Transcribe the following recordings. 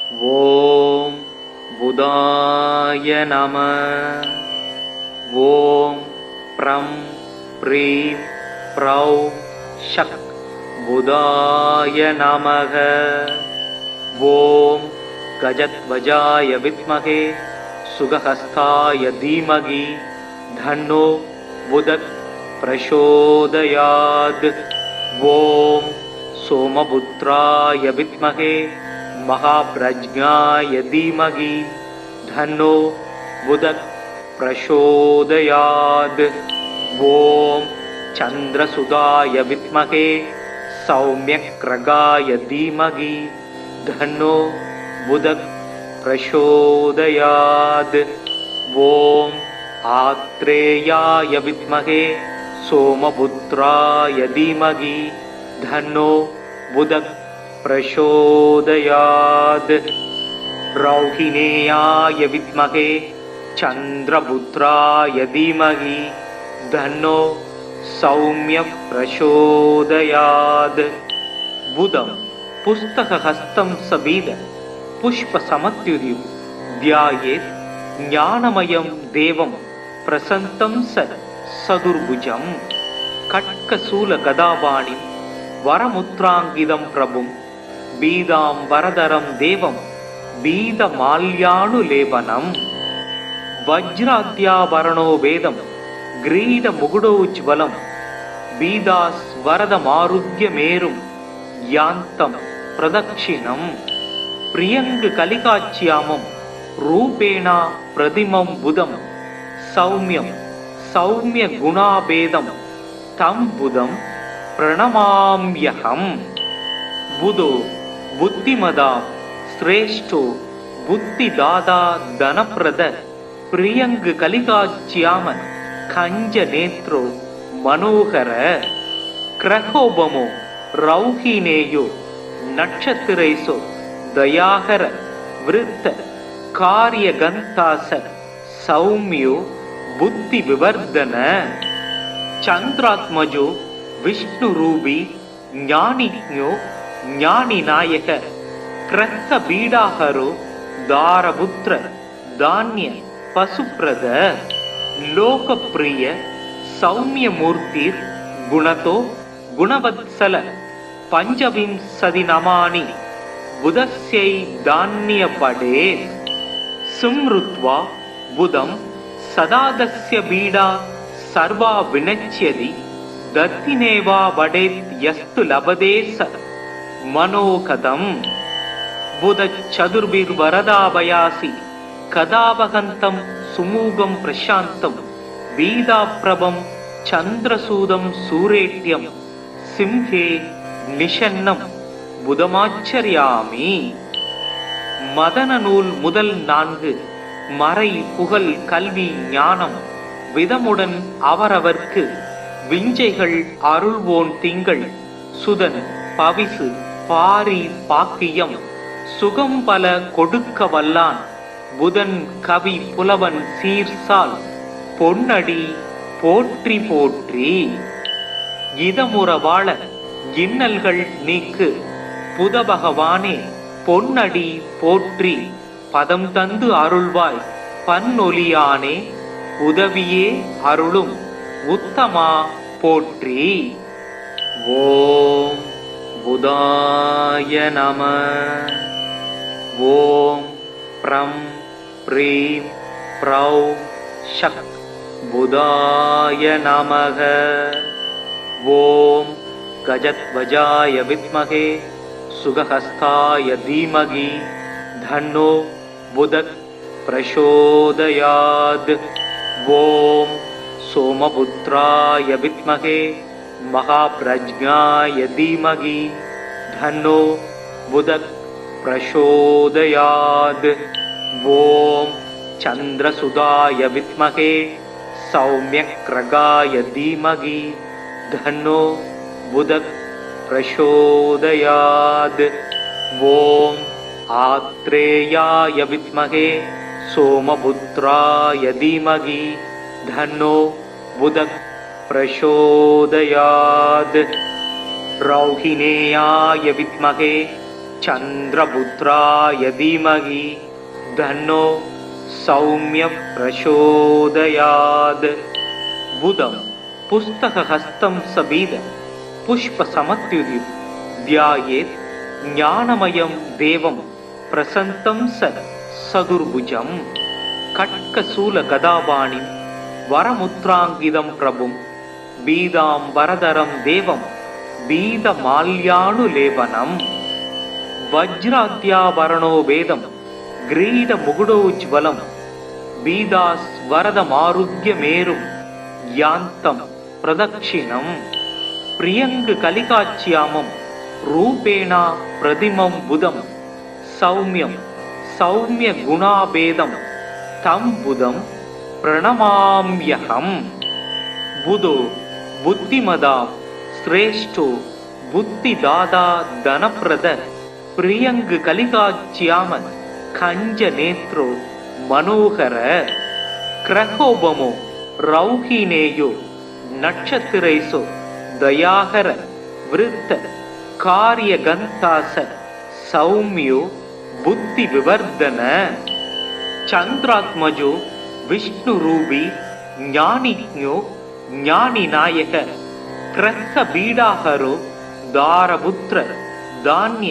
ஓம் புதாய நம. ஓம் ப்ரம் ப்ரீம் ப்ரௌ ஷக் புதாய நமக. ஓம் கஜத்வஜாய வித்மகே சுகஹஸ்தாய தீமகி தன்னோ புதத் பிரசோதயாத். ஓம் சோமபுத்ராய வித்மகே महाप्रज्ञाय धीमहि धन्नो बुधः प्रचोदयात्. ओम चंद्रसुधाय विद्महे सौम्यग्रगाय धीमहि धन्नो बुधः प्रचोदयात्. ओम आत्रेयाय विद्महे सोमपुत्राय धीमहि धन्नो बुधः प्रचोदयात्. रौहिणेयाय विद्महे चंद्रपुत्राय धीमहि धन्नो सौम्य प्रचोदयात्. बुधं पुस्तकहस्तं सबीद पुष्पसमत्युर्यं ध्यायेत् ज्ञानमयं देवं प्रसन्तं सदुर्भुजं. खड्गशूलगदापाणिं वरमुद्राङ्गितं प्रभुं बीदां वरदरं देवं बीदमाल्यानुलेपनं. वज्राद्याभरणो वेदं ग्रीडमुकुटोज्ज्वलं बीदास्वरदमारुह्यमेरुं यान्तं प्रदक्षिणं. प्रियङ्गकलिकाच्यामं रूपेण प्रतिमं बुधं सौम्यं सौम्यगुणाभेदं तं बुधं प्रणमाम्यहम्. बुधो बुद्धिमदा श्रेष्ठो बुद्धिदाता धनप्रद प्रियंग कलिकाच्याम कंज नेत्रो मनोहर. क्रहोपमो रौहिणेयो नक्षत्रेषु दयाहर वृत्त कार्यगन्तास सौम्यो बुद्धिविवर्धन. चंद्रात्मजो विष्णुरूपी ज्ञानिज्ञो ज्ञानिनायक क्रह्कबीडाहरो दारपुत्र धान्य पशुप्रद. लोकप्रिय सौम्यमूर्तिर् गुणतो गुणवत्सल पंचविंशतिनमानि बुधस्यै धान्यपडे. सुमृत्वा बुधं सदादस्य बीडा सर्वा विनश्यति दत्तिनेवा वडेत् यस्तु लभते स मनोकथं. बुधचतुर्भिर्वरदाभयासि कदावहन्तं सुमुखं प्रशान्तं वीदाप्रभं चन्द्रसूदं सूरेट्यं सिंहे निषन्नं புதமாச்சரியாமி. மதன நூல் முதல் 4 மறை புகழ் கல்வி ஞானம் விதமுடன் அவரவர்க்கு விஞ்சைகள் அருள்வோன் திங்கள் சுதன் பவிசு பாரி பாக்கியம் சுகம் பல கொடுக்க வல்லான் புதன் கவி புலவன் சீர்சால் பொன்னடி போற்றி போற்றி. இதமுற வாழ இன்னல்கள் நீக்கு புத பகவானே பொன்னடி போற்றி. பதம் தந்து அருள்வாய் பன்னொலியானே உதவியே அருளும் உத்தமா போற்றி. ஓம் புதாய நம. ஓம் ப்ரம் ப்ரீம் ப்ரௌ ஷக் புதாய நமக. ஓம் கஜத்வஜாய வித்மகே சுகஹஸ்தாய தீமகி தன்னோ புதத் பிரசோதயாத். ஓம் சோமபுத்ராய வித்மகே महाप्रज्ञाय धीमहि धन्नो बुधः प्रचोदयात्. ओम चंद्रसुधाय विद्महे सौम्यग्रगाय धीमहि धन्नो बुधः प्रचोदयात्. ओम आत्रेयाय विद्महे सोमपुत्राय धीमहि धन्नो बुधः प्रचोदयात्. रौहिणेयाय विद्महे चंद्रपुत्राय धीमहि धन्नो सौम्य प्रचोदयात्। बुधं पुस्तकहस्तं सबीद पुष्पसमत्युदिं ध्यायेत् ज्ञानमयं देवं प्रसन्तं सदुर्भुजं। खड्गशूलगदापाणिं वरमुद्राङ्कितं प्रभुं बीदाम्बरधरं देवं बीदमाल्यानुलेपनं। वज्राद्याभरणो वेदं ग्रीडमुकुटोज्ज्वलं बीदास्वरदमारुह्यमेरुं यान्तं प्रदक्षिणं। प्रियङ्गकलिकाच्यमं रूपेण प्रतिमं बुधं सौम्यं सौम्यगुणाभेदं तं बुधं प्रणमाम्यहम्। बुधो बुद्धिमदा श्रेष्ठो बुद्धिदाता धनप्रद प्रियङ्गकलिकाच्यम कञ्जनेत्रो मनोहर। क्रहोपमो रौहिणेयो नक्षत्रेषु दयाकर वृत्त कार्यगन्तास सौम्यो बुद्धिविवर्धन। चंद्रात्मजो विष्णुरूपी ज्ञानिज्ञो ज्ञानिनायक ग्रहबीडाहरो दारपुत्र धान्य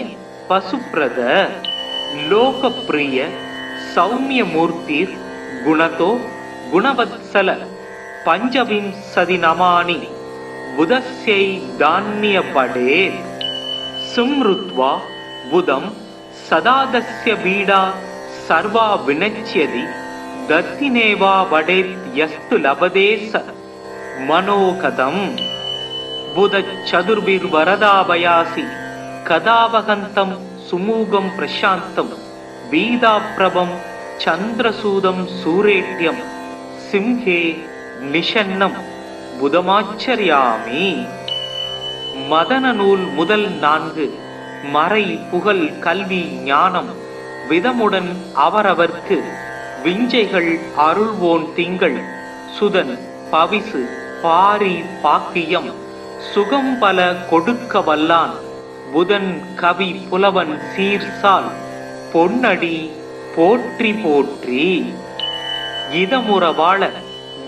पशुप्रद। लोकप्रिय सौम्यमूर्ति गुणतो गुणवत्सल पंचविंशतिनमानि बुधस्यै धान्यपडे। सुमृत्वा बुधं सदादस्य बीडा सर्वा विनश्यति दत्तिनेवा वडेत् यस्तु लभते स मनोगतम्। बुध चतुर्भिर्वरदाभयासि कदावहन्तं सुमुगं प्रशान्तं बीदाप्रभं चन्द्रसूदं सूरेट्यं सिंहे निषन्नं புதமாச்சரியாமி. மதன நூல் முதல் 4 மறை புகழ் கல்வி ஞானம் விதமுடன் அவரவர்க்கு விஞ்சைகள் அருள்வோன் திங்கள் சுதன் பவிசு பாரி பாக்கியம் சுகம் பல கொடுக்க வல்லான் புதன் கவி புலவன் சீர்சால் பொன்னடி போற்றி போற்றி. இதமுற வாழ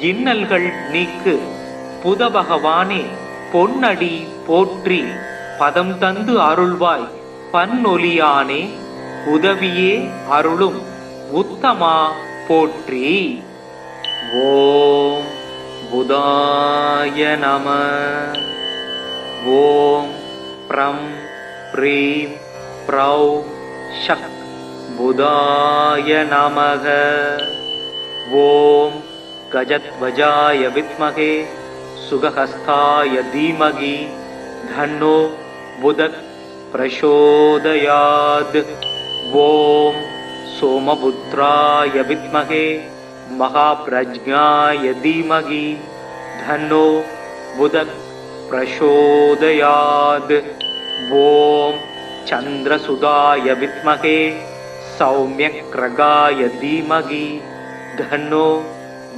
இன்னல்கள் நீக்கு புத பகவானே பொன்னடி போற்றி பதம் தந்து அருள்வாய் பன்னொலியானே உதவியே அருளும் உத்தமா போற்றி. ஓம் புதாய நம. ஓம் ப்ரம் ப்ரீம் ப்ரௌ ஷக் புதாய நமக. ஓம் गजध्वजाय विद्महे सुगहस्ताय धीमहि धन्नो बुधः प्रचोदयात्। ओम सोमपुत्राय विद्महे महाप्रज्ञाय धीमहि धन्नो बुधः प्रचोदयात्। ओम चंद्रसुताय विद्महे सौम्यग्रगाय धीमहि धन्नो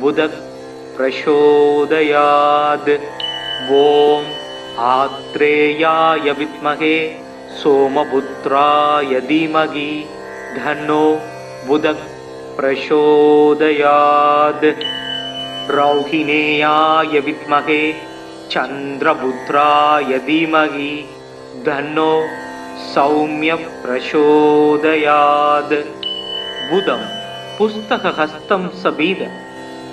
बुधः प्रचोदयात्। ओम आत्रेयाय विद्महे सोमपुत्राय धीमहि धन्नो बुधः प्रचोदयात्। रौहिणेयाय विद्महे चंद्रपुत्राय धीमहि धन्नो सौम्य प्रचोदयात्। बुधं पुस्तकहस्तं सबीद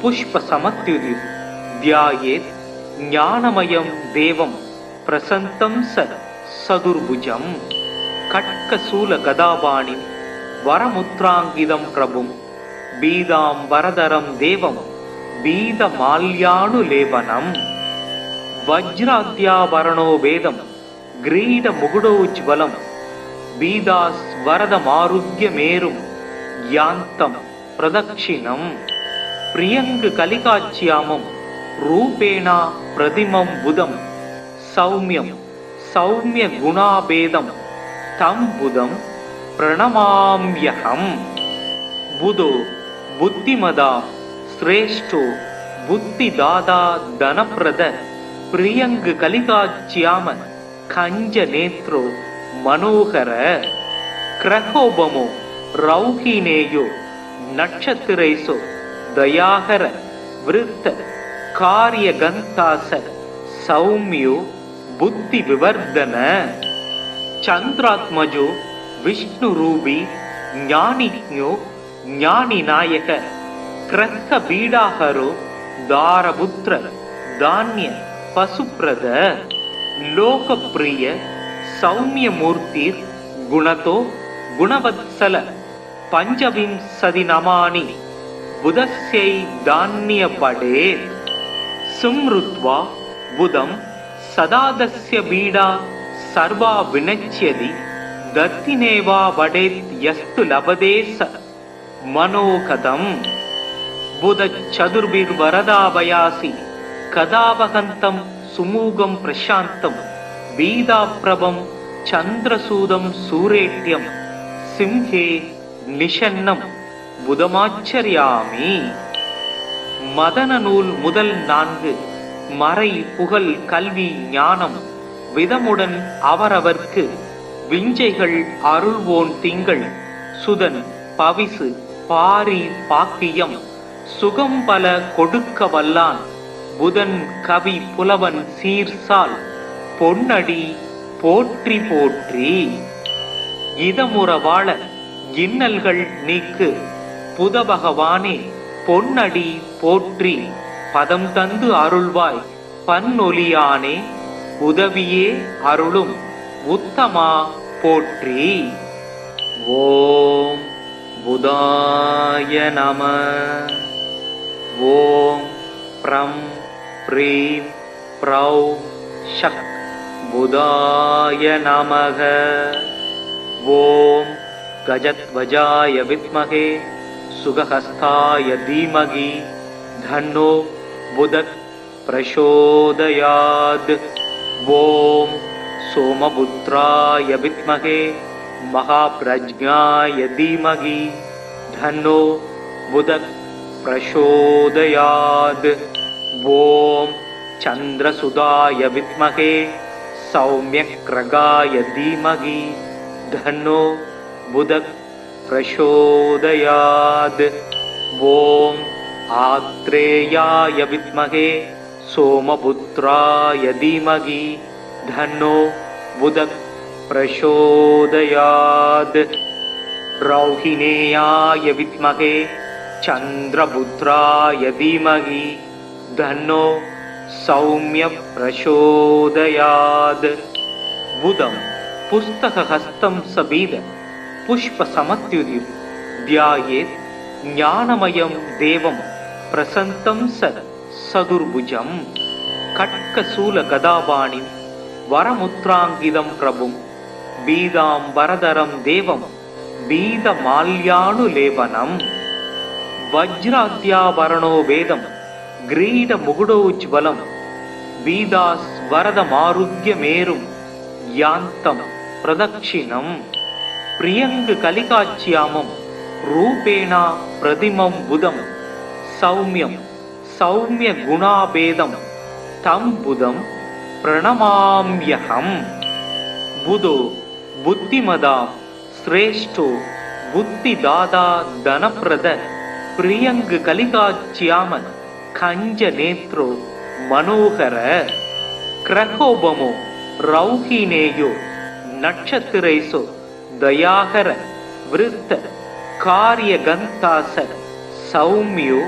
पुष्पसमत्युदिं ध्यायेत् ज्ञानमयं देवं प्रसन्तं सदुर्भुजं। खड्गशूलगदापाणिं वरमुद्राङ्कितं प्रभुं बीदाम्बरधरं देवं बीदमाल्यानुलेपनं। वज्राद्याभरणो वेदं ग्रीडमुकुटोज्ज्वलं बीदास्वरदमारुह्यमेरुं यान्तं प्रदक्षिणं। प्रियङ्गकलिकाच्यमं रूपेण प्रतिमं बुधं सौम्यं सौम्यगुणाभेदं तं बुधं प्रणमाम्यहम्। बुधो बुद्धिमदा श्रेष्ठो बुद्धिदाता धनप्रद प्रियङ्गकलिकाच्यम कञ्जनेत्रो मनोहर। क्रहोबमो रौहिणेयो नक्षत्रेषु दयाहर वृत्त कार्यगन्तास सौम्यो बुद्धि विवर्धन चंद्रात्मजो विष्णुरूपी ज्ञानिज्ञो ज्ञानिनायक क्रह बीडाहरो दारपुत्र धान्य पशुप्रद लोकप्रिय सौम्यमूर्ति गुणतो गुणवत्सल पंचविंशति नमानि बुधस्यै धान्यपडे सुमृत्वा बुधं सदादस्य बीडा सर्वा विनच्यति दत्तिनेवा वडेत् यस्तु लभते स मनोकथं बुध चतुर्भिर्वरदाभयासि कदावहन्तं सुमूगं प्रशान्तं बीदाप्रभं चन्द्रसूदं सूरेट्यं सिंहे निषन्नं புதமாச்சரியாமி. மதன நூல் முதல் 4 மறை புகழ் கல்வி ஞானம் விதமுடன் அவரவர்க்கு விஞ்சைகள் அருள்வோன் திங்கள் சுதன் பவிசு பாரி பாக்கியம் சுகம் பல கொடுக்க வல்லான் புதன் கவி புலவன் சீர்சால் பொன்னடி போற்றி போற்றி. இதமுற வாழ இன்னல்கள் நீக்கு புத பகவானே பொன்னடி போற்றி பதம் தந்து அருள்வாய் பன்னொலியானே உதவியே அருளும் உத்தமா போற்றி. ஓம் புதாய நம. ஓம் ப்ரம் ப்ரீம் ப்ரௌ ஷக் புதாய நமக. ஓம் गजध्वजाय विद्महे सुगहस्ताय धीमहि धन्नो बुधः प्रचोदयात्. ओम सोमपुत्राय विद्महे महाप्रज्ञाय धीमहि धन्नो बुधः प्रचोदयात्. ओम चंद्रसुधाय विद्महे सौम्यग्रगाय धीमहि धन्नो बुधः प्रचोदयात्. ओम आत्रेयाय विद्महे सोमपुत्राय धीमहि धन्नो बुधः प्रचोदयात्. रौहिणेयाय विद्महे चंद्रपुत्राय धीमहि धन्नो सौम्य प्रचोदयात्. बुधं पुस्तकहस्तं सबीद पुष्प समत्युदिं ध्यायेत् ज्ञानमयं देवं प्रसन्तं सदुर्भुजं खड्गशूल गदापाणिं वरमुद्राङ्गितं प्रभुं बीदां वरदरं देवं बीदमाल्यानुलेपनं वज्राद्याभरणो वेदं ग्रीडमुकुटोज्ज्वलं बीदास्वरदमारुह्यमेरुं यान्तं प्रदक्षिणम् प्रियंग कलिकाच्यामं रूपेणा प्रतिमं बुधं सौम्यं सौम्य गुणाभेदं तं बुधं प्रणमाम्यहम्. बुधो बुद्धिमदा श्रेष्ठो बुद्धिदाता धनप्रद प्रियंग कलिकाच्याम कंज नेत्रो मनोहर. क्रहोबमो रौहिणेयो नक्षत्रेषु दयाहर वृत्त कार्यगन्तास सौम्यो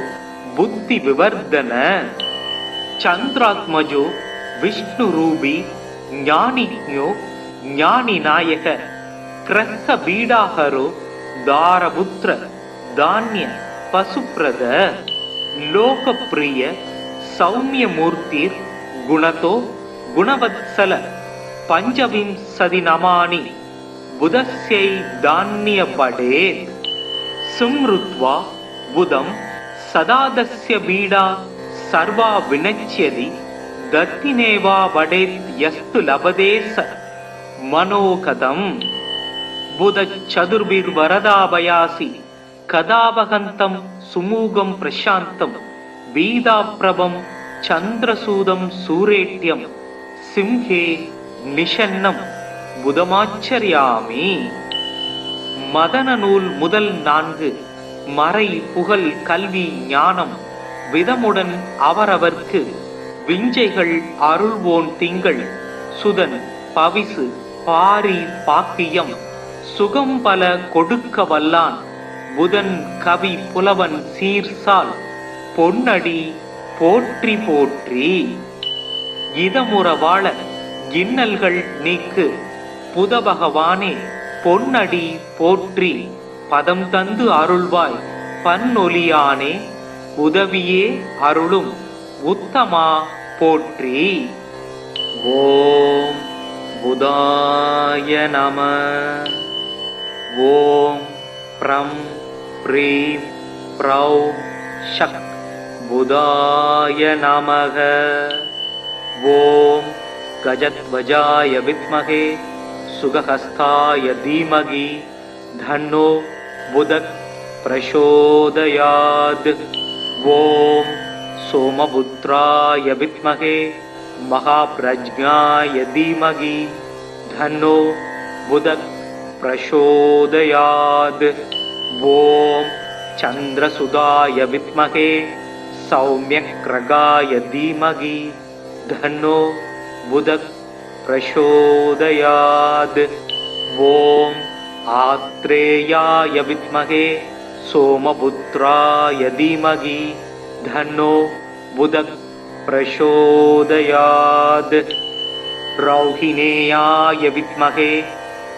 बुद्धि विवर्धन. चंद्रात्मजो विष्णुरूपी ज्ञानिज्ञो ज्ञानिनायक क्रह बीडाहरो दारपुत्र धान्य पशुप्रद लोकप्रिय सौम्यमूर्ति गुणतो गुणवत्सल पंचविंशति नमानि बुधस्यै धान्यपडे. सुमृत्वा बुधं सदादस्य बीडा सर्वा विनच्यति दत्तिनेवा वडेत् यस्तु लभते स मनोकथं. बुध चतुर्भिर्वरदाभयासि कदावहन्तं सुमूगं प्रशान्तं बीदाप्रभं चन्द्रसूदं सूरेट्यं सिंहे निषन्नं बुधमाचर्यामि. மதன நூல் முதல் 4 மறை புகழ் கல்வி ஞானம் விதமுடன் அவரவர்க்கு விஞ்சைகள் அருள்வோன் திங்கள் சுதன் பவிசு பாரி பாக்கியம் சுகம் பல கொடுக்க வல்லான் புதன் கவி புலவன் சீர்சால் பொன்னடி போற்றி போற்றி. இதமுற வாழ இன்னல்கள் நீக்கு புதபகவானே பொன்னடி போற்றி. பதம் தந்து அருள்வாய் பன்னொலியானே உதவியே அருளும் உத்தமா போற்றி. ஓம் புதாய நம. ஓம் ப்ரம் ப்ரீம் ப்ரௌ ஷக் புதாய நமக. ஓம் கஜத்வஜாய வித்மகே சுகஹஸ்தாய தீமகி தன்னோ புதக் பிரசோதயாத். ஓம் சோமபுத்ராய வித்மகே மகாப்ரஜ்ஞாய தீமகி தன்னோ புதக் பிரசோதயாத். ஓம் சந்திரசுதாய வித்மகே சௌமியக்ரகாய தீமகி தன்னோ புதக் பிரசோதயாத். ஓம் ஆத்ரேயாய வித்மகே சோமபுத்ராய தீமகி தன்னோ புதக் பிரசோதயாத். ரௌஹிணேயாய வித்மகே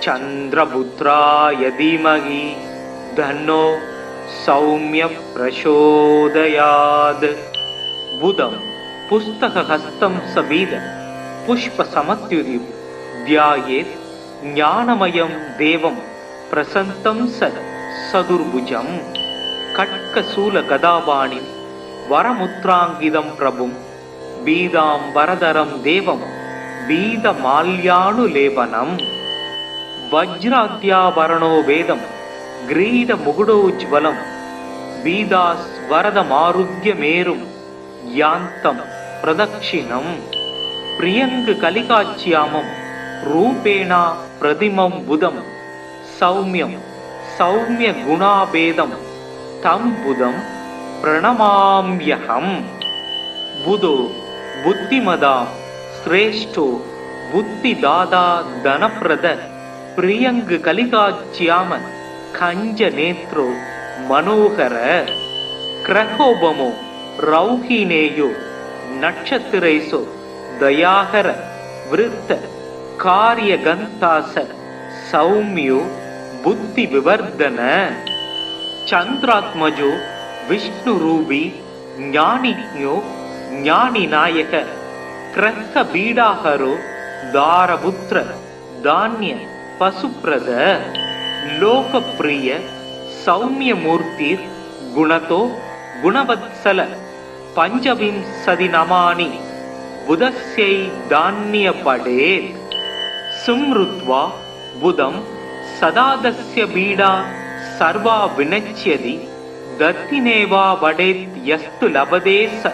சந்திரபுத்ராய தீமகி தன்னோ சௌமிய பிரசோதயாத். புதம் புஸ்தகஹஸ்தம் சபீத புஷ்ப சமத்யுதிம் தியாயேத் ஞானமயம் தேவம் பிரசந்தம் சதுர்புஜம். கட்கசூல கதாபாணிம் வரமுத்ராங்கிதம் பிரபும் பீதாம் வரதரம் தேவம் பீத மால்யானுலேபனம். வஜ்ராத்யாபரணோ வேதம் கிரீட முகுடோஜ்வலம் பீதாஸ் வரத மாருத்ய மேரும் யாந்தம் பிரதக்ஷிணம். பிரியங்கு கலிகாச்சியாமம் ரூபேணா பிரதிமம் புதம் சௌமியம் சௌமிய குணாபேதம் தம் புதம் பிரணமாம்யஹம். புதோ புத்திமதாம் சிரேஷ்டோ புத்திதாதா தனப்பிரத பிரியங்கு கலிகாச்சியாம கஞ்ச நேத்ரோ மனோகர. கிரகோபமோ ரௌஹினேயோ நட்சத்திரேசோ தயாகர விருத்த காரியகந்தாச சௌமியோ புத்தி விவர்தன. சந்திராத்மஜோ விஷ்ணு ரூபி ஞானிஞோ ஞானி நாயக கிரக பீடாஹரோ தாரபுத்திர தானிய பசுப்ரத. லோகப்பிரிய சௌமியமூர்த்திர் குணதோ குணவத்சல பஞ்சவிம்சதி நமானி புதஸ்யை தான்ய படேத். சும்ருத்வா புதம் சதாதஸ்ய பீடா சர்வா வினச்யதி தத்தினேவா வடேத் யஸ்து லபதே ச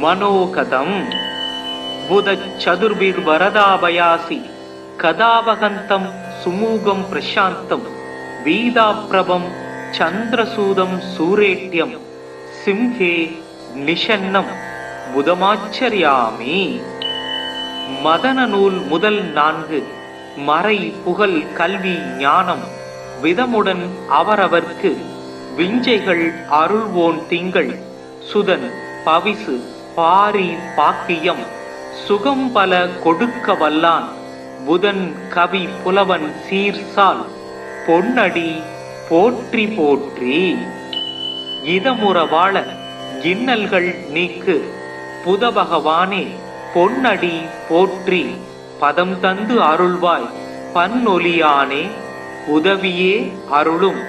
மனோகதம். புத சதுர்பிர் வரதாபயாசி கதாவகந்தம் சுமூகம் பிரசாந்தம் வீதாப்ரபம் சந்திரசூதம் சூரேட்யம் சிம்ஹே நிஷன்னம் புதமாச்சரியாமி. மதன நூல் முதல் 4 மறை புகழ் கல்வி ஞானம் விதமுடன் அவரவர்க்கு விஞ்சைகள் அருள்வோன் திங்கள் சுதன் பவிசு பாரி பாக்கியம் சுகம் பல கொடுக்க வல்லான் புதன் கவி புலவன் சீர்சால் பொன்னடி போற்றி போற்றி. இதமுற வாழ இன்னல்கள் நீக்கு புதபகவானே பொன்னடி போற்றி. பதம் தந்து அருள்வாய் பன்னொலியானே உதவியே அருளும்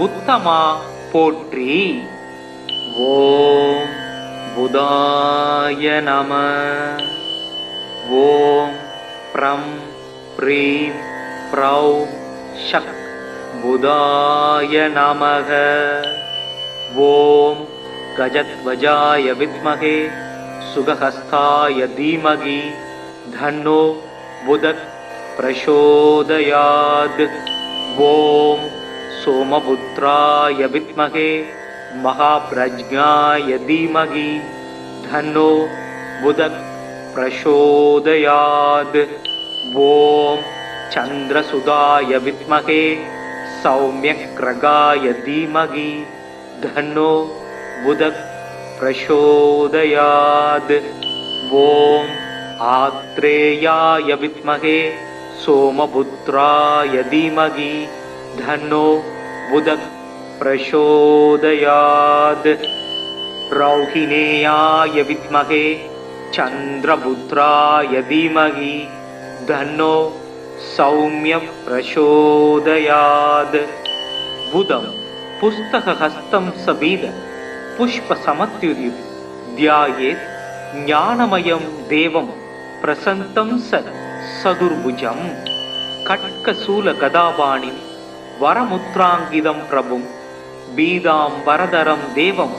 உத்தமா போற்றி. ஓம் புதாய நம. ஓம் ப்ரம் ப்ரீம் ப்ரௌ ஷக் புதாய நமக. ஓம் கஜத்வஜாய வித்மகே சுகஹஸ்தாய தீமகி தன்னோ புதக் பிரசோதயாத். ஓம் सोमपुत्राय विद्महे महाप्रज्ञाय धीमहि धन्नो बुधः प्रचोदयात्। ॐ चन्द्रसुताय विद्महे सौम्यग्रगाय धीमहि धन्नो बुधः प्रचोदयात्। ॐ आत्रेयाय विद्महे सोमपुत्राय धीमहि धन्नो बुधः प्रचोदयात्। रौहिणेयाय विद्महे चन्द्रपुत्राय धीमहि धन्नो सौम्यः प्रचोदयात्। बुधं पुस्तकहस्तं सबीद पुष्पसमत्युदिं ध्यायेत् ज्ञानमयं देवं प्रसन्तं सदुर्भुजं। खड्गशूलगदापाणिं वरमुद्राङ्कितं प्रभुं बीदाम्बरधरं देवं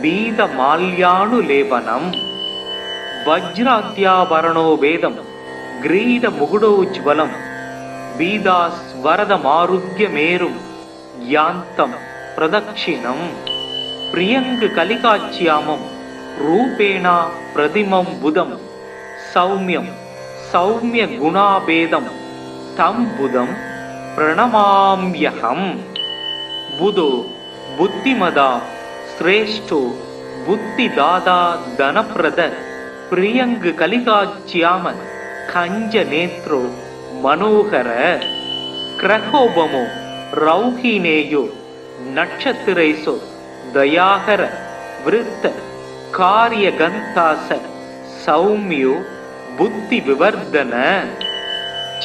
बीदमाल्यानुलेपनं। वज्राद्याभरणो वेदं ग्रीडमुकुटोज्ज्वलं बीदास्वरदमारुह्यमेरुं यान्तं प्रदक्षिणम्। प्रियङ्गकलिकाच्यामं रूपेण प्रतिमं बुधं सौम्यं सौम्यगुणाभेदं तं बुधं प्रणमाम्यहम्। बुधो बुद्धिमदा श्रेष्ठो बुद्धिदाता धनप्रद प्रियङ्गकलिकाच्याम कञ्जनेत्रो मनोहर। ग्रहोपमो रौहिणेयो नक्षत्रेषु दयाकर वृत्त कार्यगन्तास सौम्यो बुद्धिविवर्धन।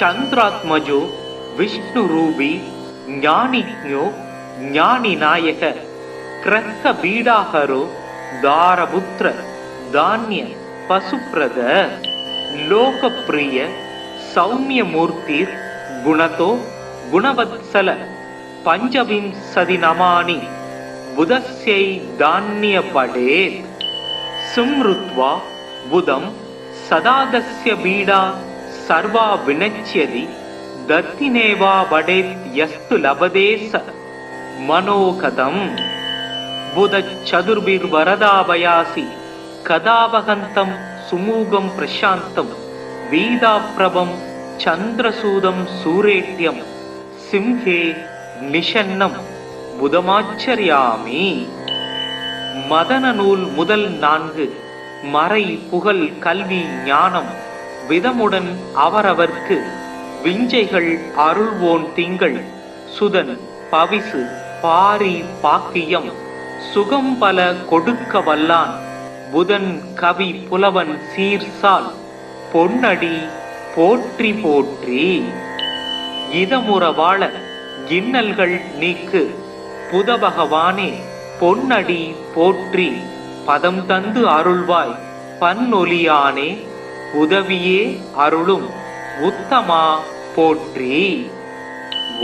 चन्द्रात्मजो विष्णुरूपी ज्ञानिज्ञो ज्ञानिनायक ग्रहबीडाहरो दारपुत्र धान्य पशुप्रद। लोकप्रिय सौम्यमूर्तिर् गुणतो गुणवत्सल पञ्चविंशतिनमानि बुधस्यै धान्यपडेत्। सुमृत्वा बुधं सदादस्य बीडा सर्वा विनश्यति दत्तिनेवा वडेत् यस्तु लभते स मनोगतम्। बुधचतुर्भिर्वरदाभयासि कदावहन्तं सुमूगं प्रशान्तं वीदाप्रभं चन्द्रसूदं सूरेट्यं सिंहे निषन्नं புதமாச்சரியாமி. மதன நூல் முதல் 4 மறை புகழ் கல்வி ஞானம் விதமுடன் அவரவர்க்கு விஞ்சைகள் அருள்வோன் திங்கள் சுதன் பவிசு பாரி பாக்கியம் சுகம் பல கொடுக்க வல்லான் புதன் கவி புலவன் சீர்சால் பொன்னடி போற்றி போற்றி. இதமுற வாழ இன்னல்கள் நீக்கு புத பகவானே பொன்னடி போற்றி பதம் தந்து அருள்வாய் பன்னொலியானே உதவியே அருளும் உத்தமா போற்றி.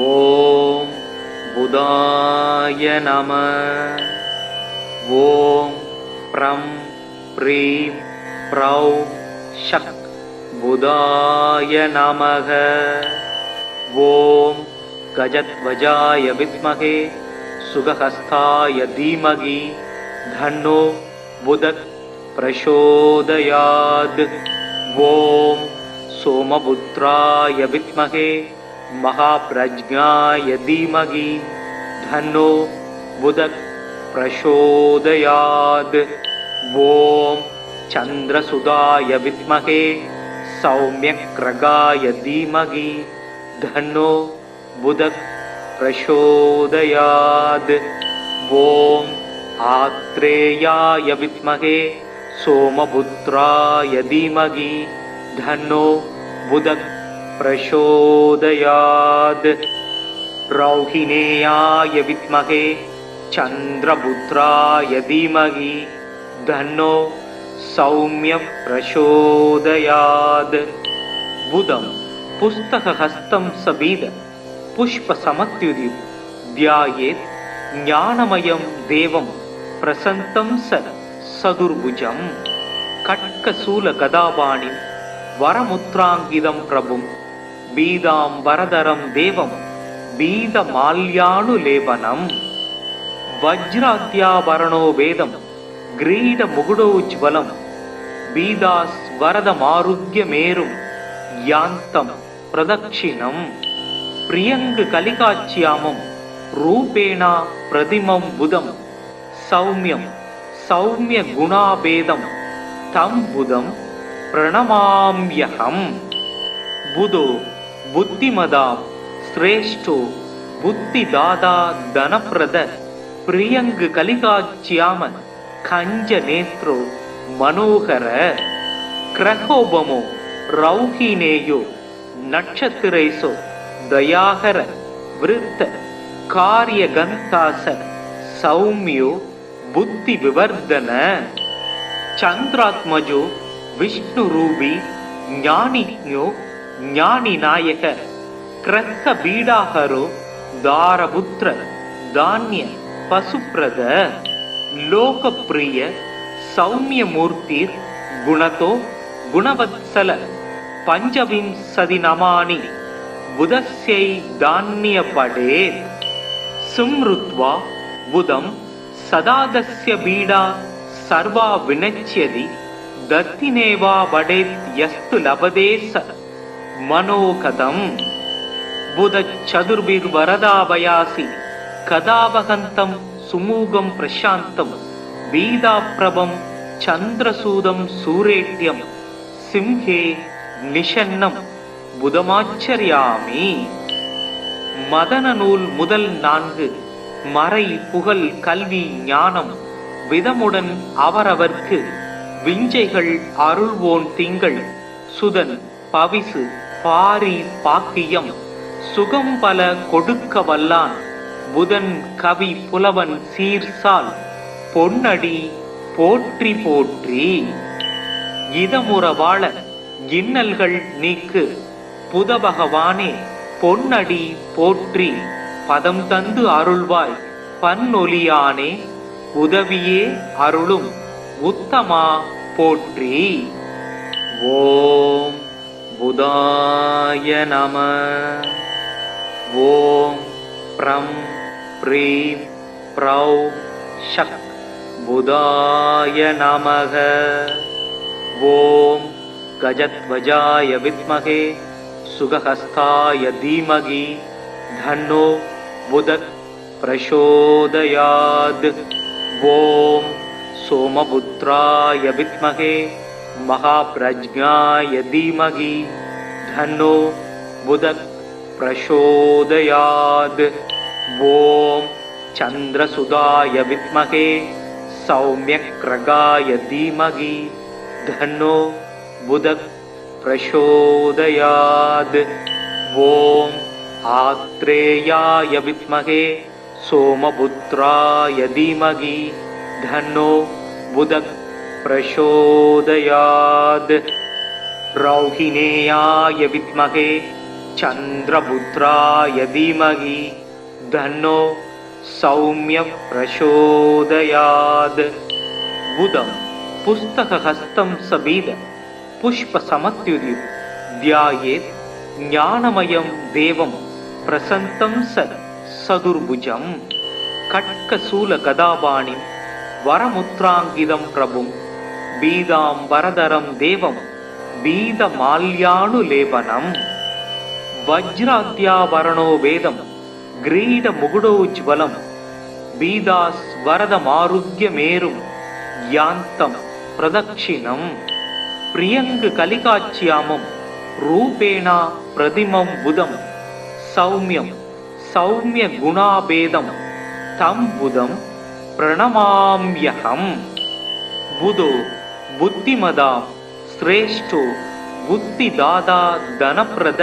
ஓம் புதாய நம. ஓம் ப்ரம் ப்ரீம் ப்ரௌம் ஷக் புதாய நமக. ஓம் गजध्वजाय विद्महे सुगहस्ताय धीमहि धन्नो बुधः प्रचोदयात्। ॐ सोमपुत्राय विद्महे महाप्रज्ञाय धीमहि धन्नो बुधः प्रचोदयात्। ॐ चन्द्रसुताय विद्महे सौम्यग्रगाय धीमहि धन्नो बुधः प्रचोदयात्। ॐ आत्रेयाय विद्महे सोमपुत्राय धीमहि धन्नो बुधः प्रचोदयात्। रौहिणेयाय विद्महे चन्द्रपुत्राय धीमहि धन्नो सौम्यः प्रचोदयात्। बुधं पुस्तकहस्तं सबीद पुष्पसमत्युदिं ध्यायेत् ज्ञानमयं देवं प्रसन्तं सदुर्भुजं। खड्गशूलगदापाणिं वरमुद्राङ्कितं प्रभुं बीदाम्बरधरं देवं பீத மால்யானு லேபனம் வஜ்ராத்யாபரணோ வேதம் கிரீட முகுடோஜ்வலம் பீதாஸ் வரதமாருக்யமேரும் யாந்தம் பிரதக்ஷிணம் பிரியங்கு கலிகாச்சியாமம் ரூபேணா பிரதிமம் புதம் சௌமியம் சௌமிய குணாபேதம் தம் புதம் பிரணமாம்யகம் புதோ புத்திமதாம் ஸ்ரேஷ்டோ புத்திதாதா தனப்பிரத பிரியங்கு கலிகாச்சியாம கஞ்ச நேத்ரோ மனோகர கிரகோபமோ ரௌஹினேயோ நட்சத்திரைசோ தயாகர விருத்த காரிய கந்தாச சௌமியோ புத்தி விவர்தன சந்திராத்மஜோ விஷ்ணு ரூபி ஞானிஞோ ஞானி நாயக கிரக பீடாகரோ தாரபுத்திர தானிய பசுப்ரத லோகப்பிரிய சௌமியமூர்த்திர் குணதோ குணவத்சல பஞ்சவிம்சதி நமானி புதஸ்யை தானிய படேத் சும்ருத்வா புதம் சதாதஸ்ய பீடா சர்வா வினச்யதி தத்தினேவா படேத் யஸ்து லபதேச மனோகதம் புதச் சதுர்பிர்வரதாபயாசி கதாவகந்தம் சுமூகம் பிரசாந்தம் பீதாப்ரபம் சந்திரசூதம் சூரேட்யம் சிம்ஹே நிஷன்னம் புதமாச்சரியாமி. மதன நூல் முதல் 4 மறை புகழ் கல்வி ஞானம் விதமுடன் அவரவர்க்கு விஞ்சைகள் அருள்வோன் திங்கள் சுதன் பவிசு பாரி பாக்கியம் சுகம் பல கொடுக்க வல்லான் புதன் கவி புலவன் சீர்சால் பொன்னடி போற்றி போற்றி. இதமுற வாழ இன்னல்கள் நீக்கு புதபகவானே பொன்னடி போற்றி பதம் தந்து அருள்வாய் பன்னொலியானே உதவியே அருளும் உத்தமா போற்றி. ஓம் புதாய நம. ஓம் ப்ரம் ப்ரீம் ப்ரௌ ஷக் புதாய நமக. ஓம் கஜத்வஜாய வித்மகே சுகஹஸ்தாய தீமகி தன்னோ புதக் பிரசோதயாத். ஓம் சோமபுத்ராய வித்மகே மகாப்ரஜ்ஞாய தீமகி தன்னோ புதக் பிரசோதயாத். ஓம் சந்திரசுதாய வித்மகே சௌமியக்ரகாய தீமகி தன்னோ புதக் பிரசோதயாத். ஓம் ஆத்ரேயாய வித்மகே சோமபுத்ராய தீமகி தன்னோ புதக் பிரசோதயாத். ரௌஹிணேயாய வித்மகே சந்திரபுத்ராய தீமகி தன்னோ சௌமிய பிரசோதயாத். புதம் புஸ்தகஹஸ்தம் சபீத புஷ்ப சமத்யுதி தியாயேத் ஞானமயம் தேவம் பிரசந்தம் சதுர்புஜம். கட்கசூல கதாபாணிம் வரமுத்ராங்கிதம் பிரபும் பீதாம் வரதரம் தேவம் பீத மால்யானு லேபனம். வஜ்ராத்யாபரணோ வேதம் கிரீட முகுடோஜ்வலம் பீதாஸ் வரதமாருக்யமேரும் யாந்தம் பிரதக்ஷிணம். பிரியங்கு கலிகாச்சியாமம் ரூபேணா பிரதிமம் புதம் சௌமியம் சௌமிய குணாபேதம் தம் புதம் பிரணமாம்யகம். புதோ புத்திமதாம் ஸ்ரேஷ்டோ புத்திதாதா தனப்பிரத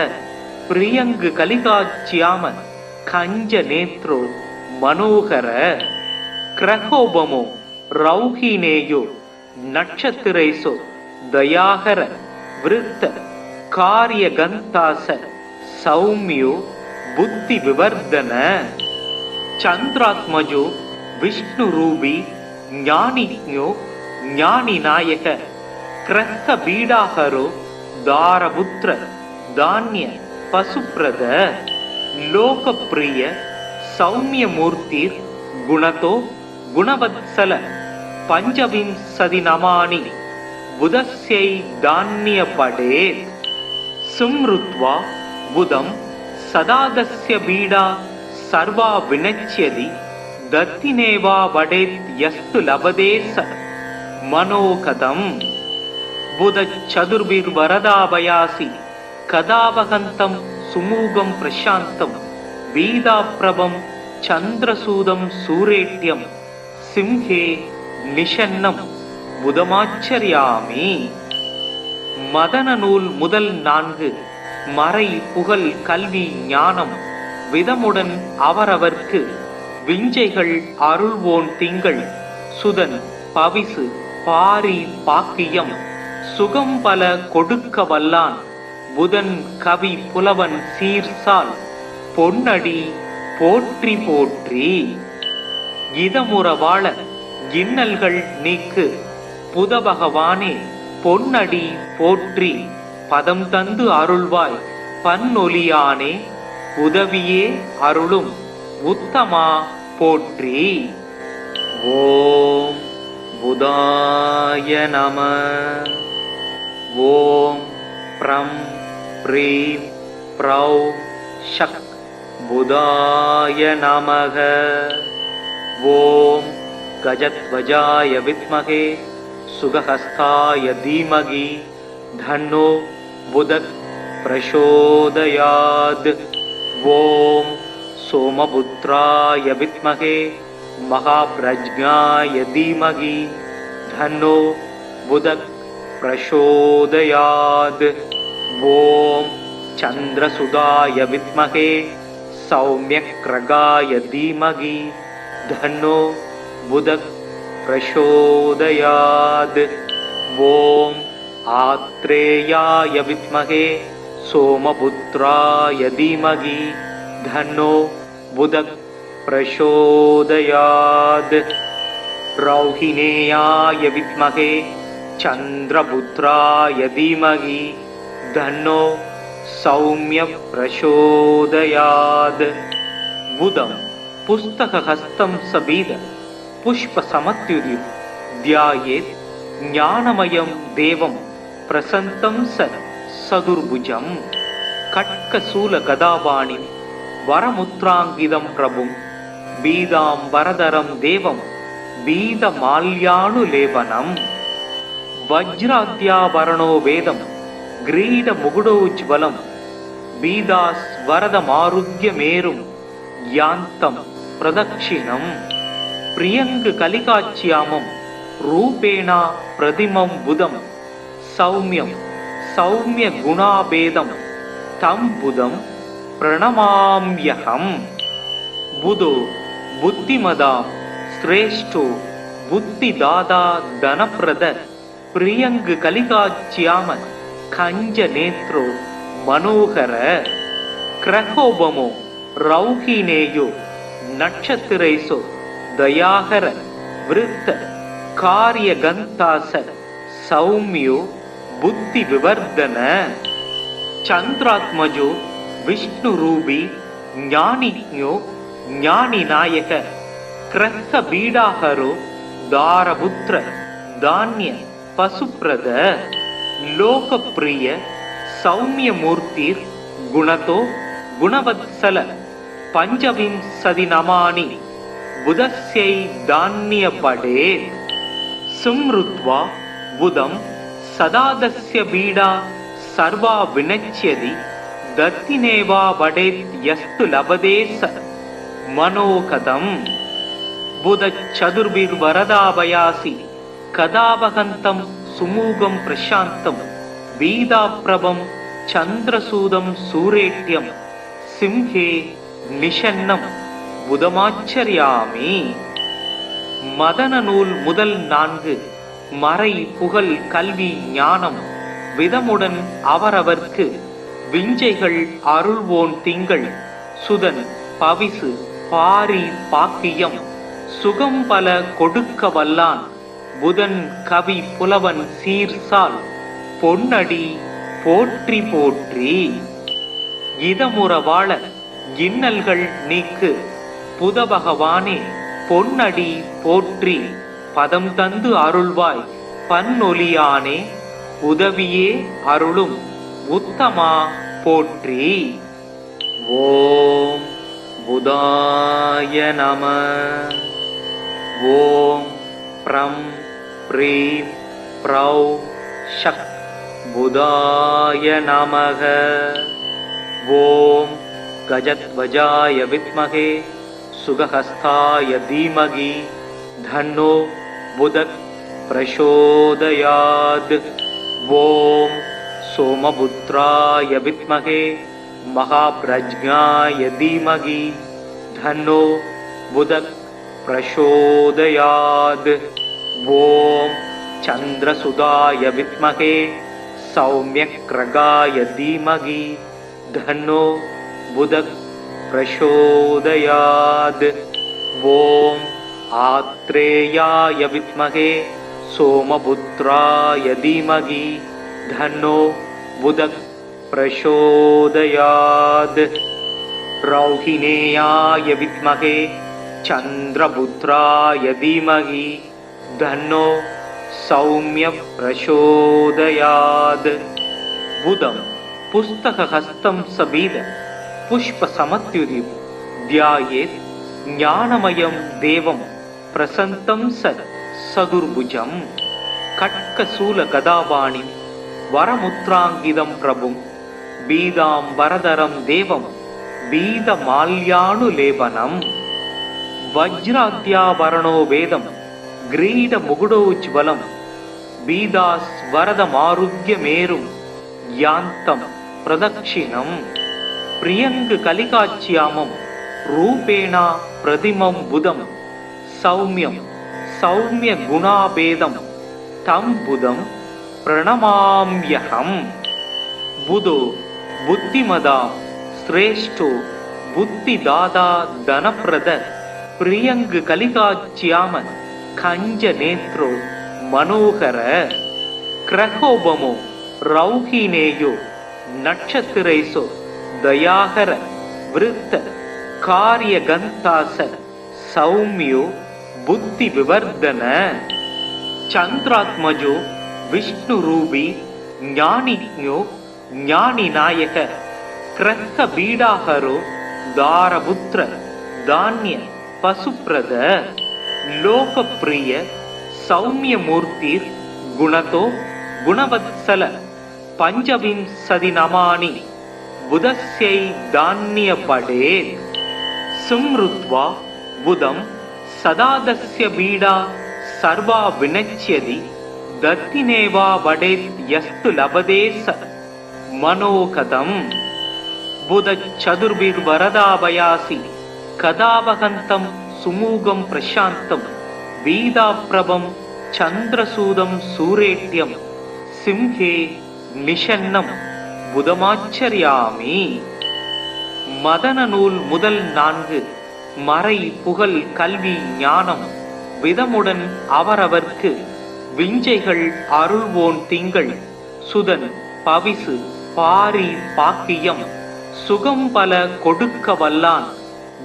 பிரியங்கு கலிகாச்சியாம கஞ்ச நேத்ரோ மனோகர கிரகோபமோ ரௌஹினேயோ நட்சத்திரைசோ தயாகர விருத்த காரிய கந்தாச சௌமியோ புத்தி விவர்தன. சந்திராத்மஜோ விஷ்ணு ரூபி ஞானிஞோ ஞானி நாயக கிரக பீடாகரோ தாரபுத்திர தானிய பசுப்ரத லோகப்பிரிய சௌமியமூர்த்திர் குணதோ குணவத்சல பஞ்சவிம்சதி நமானி புதஸ்யை தான்யபடேத் சும்ருத்வா புதம் சதாதஸ்ய பீடா சர்வா வினச்யதி தத்தினேவா வடேத் யஸ்து லபதேச மனோகதம் புதச்சதுர்பிர் வரதாபயாசி கதாவகந்தம் சுமூகம் பிரசாந்தம் வீதாப்ரபம் சந்திரசூதம் சூரேட்யம் சிம்ஹே நிஷன்னம் புதமாச்சரியாமி. மதன நூல் முதல் 4 மறை புகழ் கல்வி ஞானம் விதமுடன் அவரவர்க்கு விஞ்சைகள் அருள்வோன் திங்கள் சுதன் பவிசு பாரி பாக்கியம் சுகம் பல கொடுக்க வல்லான் புதன் கவி புலவன் சீர்சால் பொன்னடி போற்றி போற்றி. இதமுற வாழ இன்னல்கள் நீக்கு புதபகவானே பொன்னடி போற்றி பதம் தந்து அருள்வாய் பன்னொலியானே உதவியே அருளும் உத்தமா போற்றி. ஓம் புதாய நம. ஓம் ப்ரம் ப்ரீம் ப்ரௌ ஷக் புதாய நமக. ஓம் கஜத்வஜாய வித்மகே சுகஹஸ்தாய தீமகி தன்னோ புதக் பிரசோதயாத். ஓம் சோமபுத்ராய வித்மகே மகாப்ரஜ்ஞாய தீமகி தன்னோ புதக் பிரசோதயாத். ஓம் சந்திரசுதாய வித்மகே சௌமியக்ரகாய தீமகி தன்னோ புதக் பிரசோதயாத். ஓம் ஆத்ரேயாய வித்மகே சோமபுத்ராய தீமகி தன்னோ புதக் பிரசோதயாத். ரௌஹிணேயாய வித்மகே சந்திரபுத்ராய தீமகி தன்னோ சௌமிய பிரசோதயாத். புதம் புஸ்தகஹஸ்தம் சபீத புஷ்ப சமத்யுதிர் தியாயேத் ஞானமயம் தேவம் பிரசந்தம் சதுர்புஜம். கட்கசூல கதாபாணி வரமுத்ராங்கிதம் பிரபும் பீதாம் வரதரம் தேவம் பீத மால்யானுலேபனம். வஜ்ராத்யாபரணோ வேதம் கிரீட முகுடோஜ்வலம் பீதாஸ் வரத மாருத்யமேரும் யாந்தம் பிரதக்ஷிணம். பிரியங்கு கலிகாச்சியாமம் ரூபேணா பிரதிமம் புதம் சௌமியம் சௌமிய குணாபேதம் தம் புதம் பிரணமாம்யகம். புதோ புத்திமதாம் சிரேஷ்டோ புத்திதாதா தனப்பிரத பிரியங்கு கலிகாச்சியாம கஞ்ச நேத்ரோ மனோகர. கிரகோபமோ ரௌஹினேயோ நட்சத்திரேசோ தயாகர விருத்த காரிய கந்தாச சௌமியோ புத்தி விவர்தன. சந்திராத்மஜோ விஷ்ணு ரூபி ஞானிஞோ ஞானி நாயக கிரஸ்த பீடாகரோ தாரபுத்திர தானிய பசுப்ரத. லோகப்பிரிய சௌமியமூர்த்திர் குணதோ குணவத்சல பஞ்சவிம்சதி நமானி புதஸ்யை தான்யபடேத். சும்ருத்வா புதம் சதாதஸ்ய பீடா சர்வா வினச்யதி தத்தினேவா வடேத் யஸ்து லபதேச மனோகதம். புதச்சதுர்பிர் வரதாபயாசி கதாவகந்தம் சுமூகம் பிரசாந்தம் வீதாப்ரபம் சந்திரசூதம் சூரேட்யம் சிம்ஹே நிஷன்னம் புதமாச்சரியாமி. மதன நூல் முதல் 4 மறை புகழ் கல்வி ஞானம் விதமுடன் அவரவர்க்கு விஞ்சைகள் அருள்வோன் திங்கள் சுதன் பவிசு பாரி பாக்கியம் சுகம் பல கொடுக்க வல்லான் புதன் கவி புலவன் சீர்சால் பொன்னடி போற்றி போற்றி. இதமுற வாழ இன்னல்கள் நீக்கு புத பகவானே பொன்னடி போற்றி பதம் தந்து அருள்வாய் பன்னொலியானே உதவியே அருளும் உத்தமா போற்றி. ஓம் புதாய நம. ஓம் ப்ரம் ப்ரீம் ப்ரௌ ஷக் புதாய நமக. ஓம் கஜத்வஜாய வித்மகே சுகஹஸ்தாய தீமகி தன்னோ புதக் பிரசோதயாத். ஓம் சோமபுத்ராய வித்மகே மகாப்ரஜ்ஞாய தீமகி தன்னோ புதக் பிரசோதயாத். ஓம் சந்திரசுதாய வித்மகே சௌமியக்ரகாய தீமகி தன்னோ புதக் பிரசோதயாத். ஓம் ஆத்ரேயாய வித்மகே சோமபுத்ராய தீமகி தன்னோ புதக் பிரசோதயாத். ரௌஹிணேயாய வித்மகே சந்திரபுத்ராய தீமகி தன்னோ சௌமிய பிரசோதயாத். புதம் புஸ்தகஹஸ்தம் சபீத புஷ்ப சமத்யுதிம் தியாயேத் ஞானமயம் தேவம் பிரசந்தம் சதுர்புஜம். கட்கசூல கதாபாணி வரமுத்ராங்கிதம் பிரபும் பீதாம் வரதரம் தேவம் பீத மால்யானுலேபனம். வஜ்ராத்யாபரணோ வேதம் கிரீட முகுடோஜ்வலம் பீதாஸ் வரதமாருக்ய மேரும் யாந்தம் பிரதக்ஷிணம். பிரியங்கு கலிகாச்சியாமம் ரூபேணா பிரதிமம் புதம் சௌமியம் சௌமிய குணாபேதம் தம் புதம் பிரணமாம்யஹம். புதோ புத்திமதா ஸ்ரேஷ்டோ புத்திதாதா தனப்பிரத பிரியங்கு கலிகாச்சியாம கஞ்ச நேத்ரோ மனோகர. கிரகோபமோ ரௌஹினேயோ நட்சத்திரைசோ தயாகர விருத்த காரியகந்தாச சௌமியோ புத்தி விவர்தன. சந்திராத்மஜோ விஷ்ணு ரூபி ஞானிஜ்ஞோ ஞானி நாயக கிரக பீடாகரோ தாரபுத்திர தானிய பசுப்ரத. லோகப்பிரிய சௌமியமூர்த்திர் குணதோ குணவத்சல பஞ்சவிம்சதி நமானி புதஸ்யை தானிய படே. சும்ருத்வா புதம் சதாதஸ்ய பீடா சர்வா வினச்யதி தத்தினேவா வடேத் யஸ்து லபதே ச மனோகதம். புத சதுர்பிர் வரதாபயாசி கதாவகந்தம் சுமூகம் பிரசாந்தம் வீதாப்ரபம் சந்திரசூதம் சூரேட்யம் சிம்ஹே நிஷன்னம் புதமாச்சரியாமி. மதன நூல் முதல் 4 மறை புகழ் கல்வி ஞானம் விதமுடன் அவரவர்க்கு விஞ்சைகள் அருள்வோன் திங்கள் சுதன் பவிசு பாரி பாக்கியம் சுகம் பல கொடுக்க வல்லான்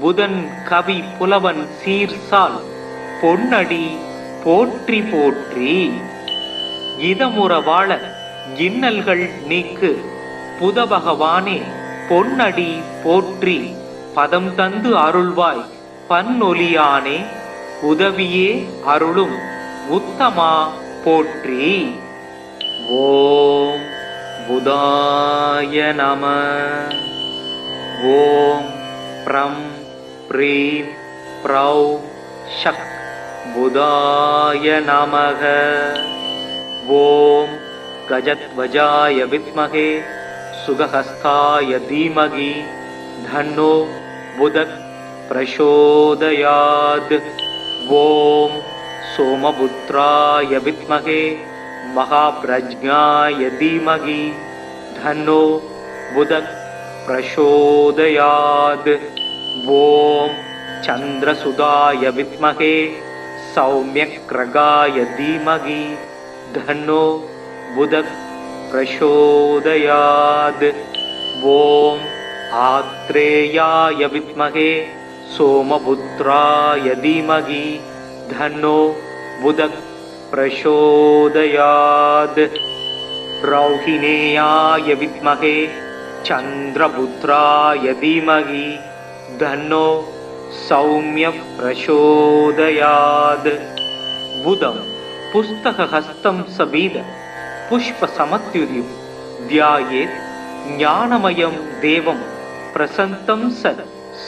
புதன் கவி புலவன் சீர்சால் பொன்னடி போற்றி போற்றி. இதமுற வாழ இன்னல்கள் நீக்கு புத பகவானே பொன்னடி போற்றி பதம் தந்து அருள்வாய் பன்னொலியானே உதவியே அருளும் உத்தமா போற்றி. ஓம் புதாய நம. ஓம் ப்ரம் ப்ரீம் ப்ரௌ ஷக் புதாய நமக. ஓம் கஜத்வஜாய வித்மகே சுகஹஸ்தாய தீமகி தன்னோ புதக் பிரசோதயாத். ஓம் சோமபுத்ராய வித்மகே மகாப்ரஜ்ஞாய தீமகி தன்னோ புதக் பிரசோதயாத். ஓம் சந்திரசுதாய வித்மகே சௌமியக்ரகாய தீமகி தன்னோ புதக் பிரசோதயாத். ஓம் आत्रेयाय विद्महे सोमपुत्राय धीमहि धन्नो बुधः प्रचोदयात्। रौहिणेयाय विद्महे चन्द्रपुत्राय धीमहि धन्नो सौम्यः प्रचोदयात्। बुधं पुस्तकहस्तं सबीद पुष्पसमत्युदिं ध्यायेत् ज्ञानमयं देवं प्रसन्तं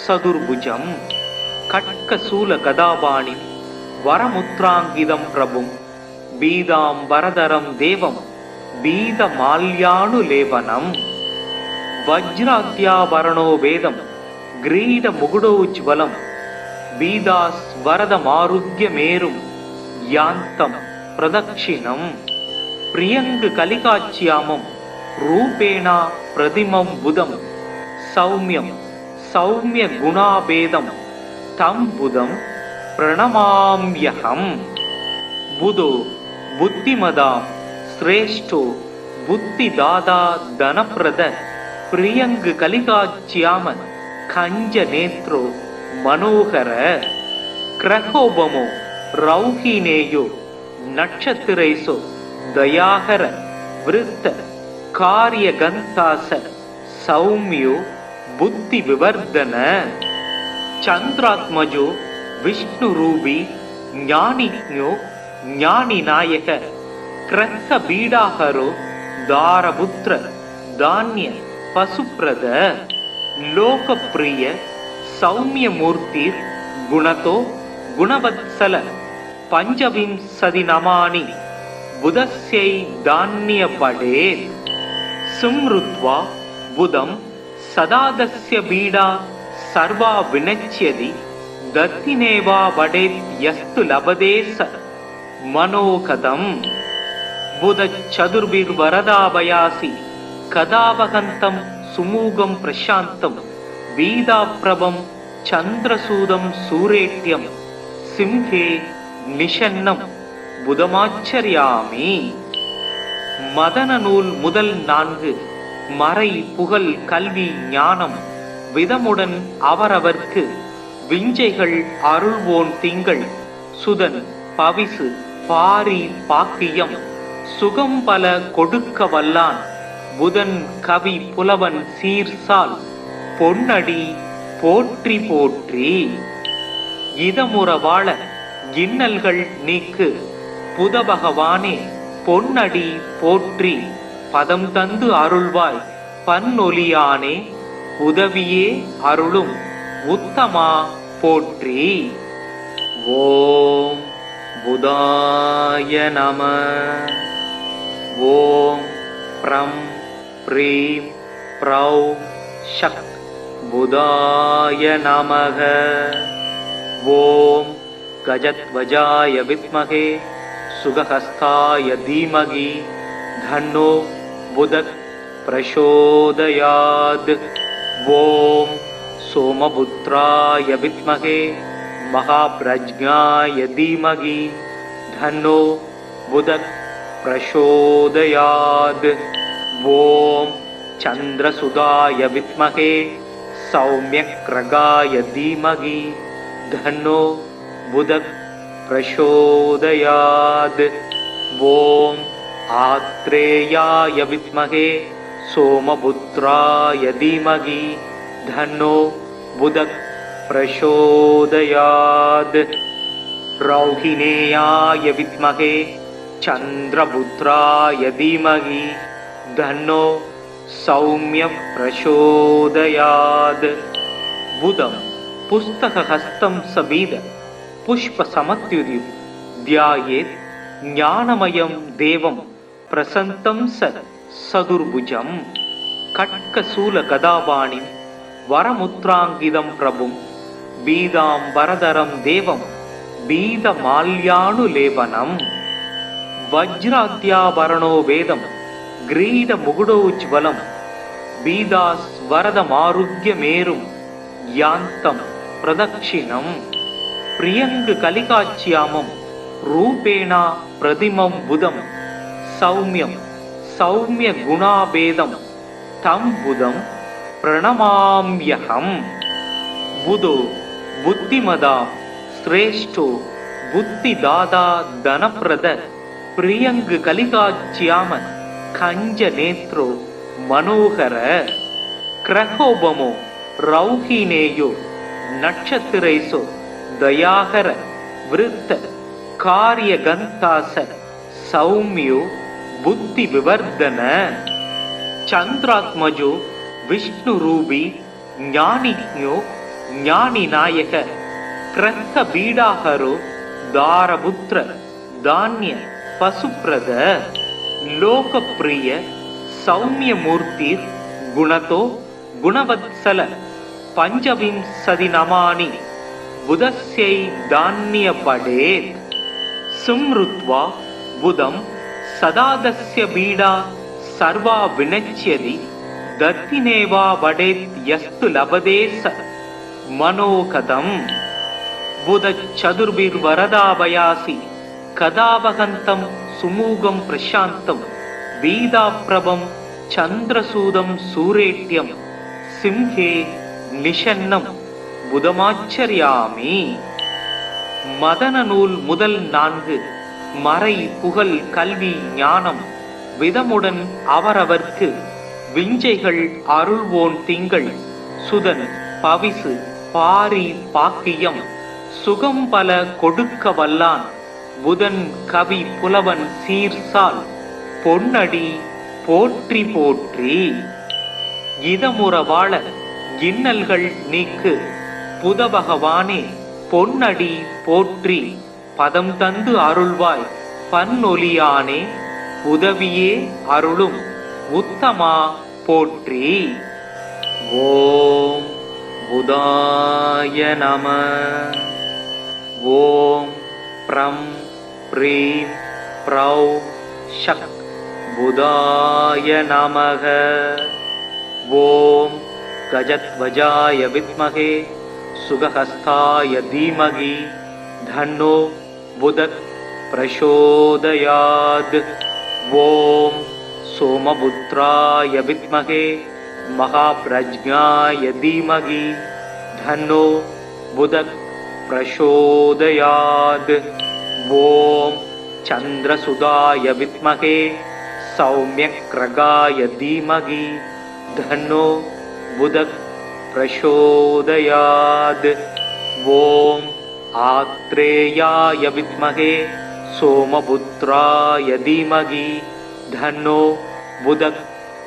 सदुर्भुजं। खड्गशूलगदापाणिं वरमुद्राङ्कितं प्रभुं बीदाम्बरधरं देवं बीदमाल्यानुलेपनं। वज्राद्याभरणो वेदं ग्रीडमुकुटोज्ज्वलं बीदास्वरदमारुह्यमेरुं यान्तं प्रदक्षिणं। प्रियङ्गकलिकाच्यामं रूपेण प्रतिमं बुधं सौम्यं सौम्यगुणाभेदं तं बुधं प्रणमाम्यहम्। बुधो बुद्धिमदां श्रेष्ठो बुद्धिदाता धनप्रद प्रियङ्गकलिकाच्याम कञ्जनेत्रो मनोहर। क्रहोपमो रौहिणेयो नक्षत्रेषु दयाहर वृत्त कार्यगन्तास सौम्यो बुद्धिविवर्धन। चन्द्रात्मजो विष्णुरूपी ज्ञानिज्ञो ज्ञानिनायक क्रह्रबीडाहरो दारपुत्र धान्य पशुप्रद। लोकप्रिय सौम्यमूर्तिर् गुणतो गुणवत्सल पञ्चविंशतिनमानि बुधस्यै धान्यपडेत्। स्मृत्वा बुधं सदादस्य पीडा सर्वा विनश्यति दत्तिनेवा वडेत् यस्तु लभते स मनोगतम्। बुधचतुर्भिर्वरदाभयासि कदावहन्तं सुमुखं प्रशान्तं वीदाप्रभं चन्द्रसूदं सूरेट्यं सिंहे निषन्नं புதமாச்சரியாமி. மதன நூல் முதல் 4 மறை புகழ் கல்வி ஞானம் விதமுடன் அவரவர்க்கு விஞ்சைகள் அருள்வோன் திங்கள் சுதன் பவிசு பாரி பாக்கியம் சுகம் பல கொடுக்க வல்லான் புதன் கவி புலவன் சீர்சால் பொன்னடி போற்றி போற்றி. இதமுற வாழ இன்னல்கள் நீக்கு புத பகவானே பொன்னடி போற்றி பதம் தந்து அருள்வாய் பன்னொலியானே உதவியே அருளும் உத்தமா போற்றி. ஓம் புதாய நம. ஓம் ப்ரம் ப்ரீம் ப்ரௌ ஷக் புதாய நமக. ஓம் गजध्वजाय विद्महे सुगहस्ताय धीमहि धन्नो बुधः प्रचोदयात्। ओम सोमपुत्राय विद्महे महाप्रज्ञाय धीमहि धन्नो बुधः प्रचोदयात्। ओम चन्द्रसुधाय विद्महे सौम्यग्रगाय धीमहि धन्नो बुधः प्रचोदयात्। ओम आत्रेयाय विद्महे सोमपुत्राय धीमहि धन्नो बुधः प्रचोदयात्। रौहिणेयाय विद्महे चन्द्रपुत्राय धीमहि धन्नो सौम्यः प्रचोदयात्। बुधं पुस्तकहस्तं सबीद पुष्पसमत्युदिं ध्यायेत् ज्ञानमयं देवं प्रसन्तं सदुर्भुजं। खड्गशूलगदापाणिं वरमुद्राङ्कितं प्रभुं बीदाम्बरधरं देवं बीदमाल्यानुलेपनं। वज्राद्याभरणो वेदं ग्रीडमुकुटोज्ज्वलं बीदास्वरदमारुह्यमेरुं यान्तं प्रदक्षिणम्। प्रियङ्गकलिकाच्यामं रूपेण प्रतिमं बुधं सौम्यं सौम्यगुणाभेदं तं बुधं प्रणमाम्यहम् बुधो बुद्धिमदां श्रेष्ठो बुद्धिदाता धनप्रद प्रियंग कलिकाच्याम कंज नेत्रो मनोहर क्रहोबमो रौहिनेयो नक्षत्रेसो दयाकर वृत्त कार्यगंतास सौम्यो बुद्धि विवर्धन चंद्रात्मजो विष्णु रूपी ज्ञानिज्ञो ज्ञानी नायक क्रह बीडाहरो दारपुत्र धान्य पशुप्रद लोकप्रिय सौम्य मूर्ति गुणतो गुणवत्सल पंचविंशति नमानि बुधस्यै धान्य पडेत् सुमृत्वा बुधं सदादस्य बीडा सर्वा विनच्यति दत्तिनेवा वडेत् यस्तु लभते स मनोकदम् बुध चतुर्भिर्वरदाभयासि कदावहन्तं सुमूगं प्रशान्तं वीदाप्रभं चन्द्रसूदं सूरेट्यं सिंहे निषन्नं புதமாச்சரியாமி. மதன நூல் முதல் 4 மறை புகழ் கல்வி ஞானம் விதமுடன் அவரவர்க்கு விஞ்சைகள் அருள்வோன் திங்கள் சுதன் பவிசு பாரி பாக்கியம் சுகம் பல கொடுக்க வல்லான் புதன் கவி புலவன் சீர்சால் பொன்னடி போற்றி போற்றி. இதமுற வாழ இன்னல்கள் நீக்கு புத பகவானே பொன்னடி போற்றி பதம் தந்து அருள்வாய் பன்னொலியானே உதவியே அருளும் உத்தமா போற்றி. ஓம் புதாய நம. ஓம் ப்ரம் ப்ரீம் ப்ரௌ ஷக் புதாய நமக. ஓம் गजध्वजाय विद्महे सुगहस्ताय धीमहि धन्नो बुधः प्रचोदयात्. ओम सोमपुत्राय विद्महे महाप्रज्ञाय धीमहि धन्नो बुधः प्रचोदयात्. ओम चंद्रसुताय विद्महे सौम्यग्रगाय धीमहि धन्नो बुधः प्रचोदयात्. ओम आत्रेयाय विद्महे सोमपुत्राय धीमहि धन्नो बुधः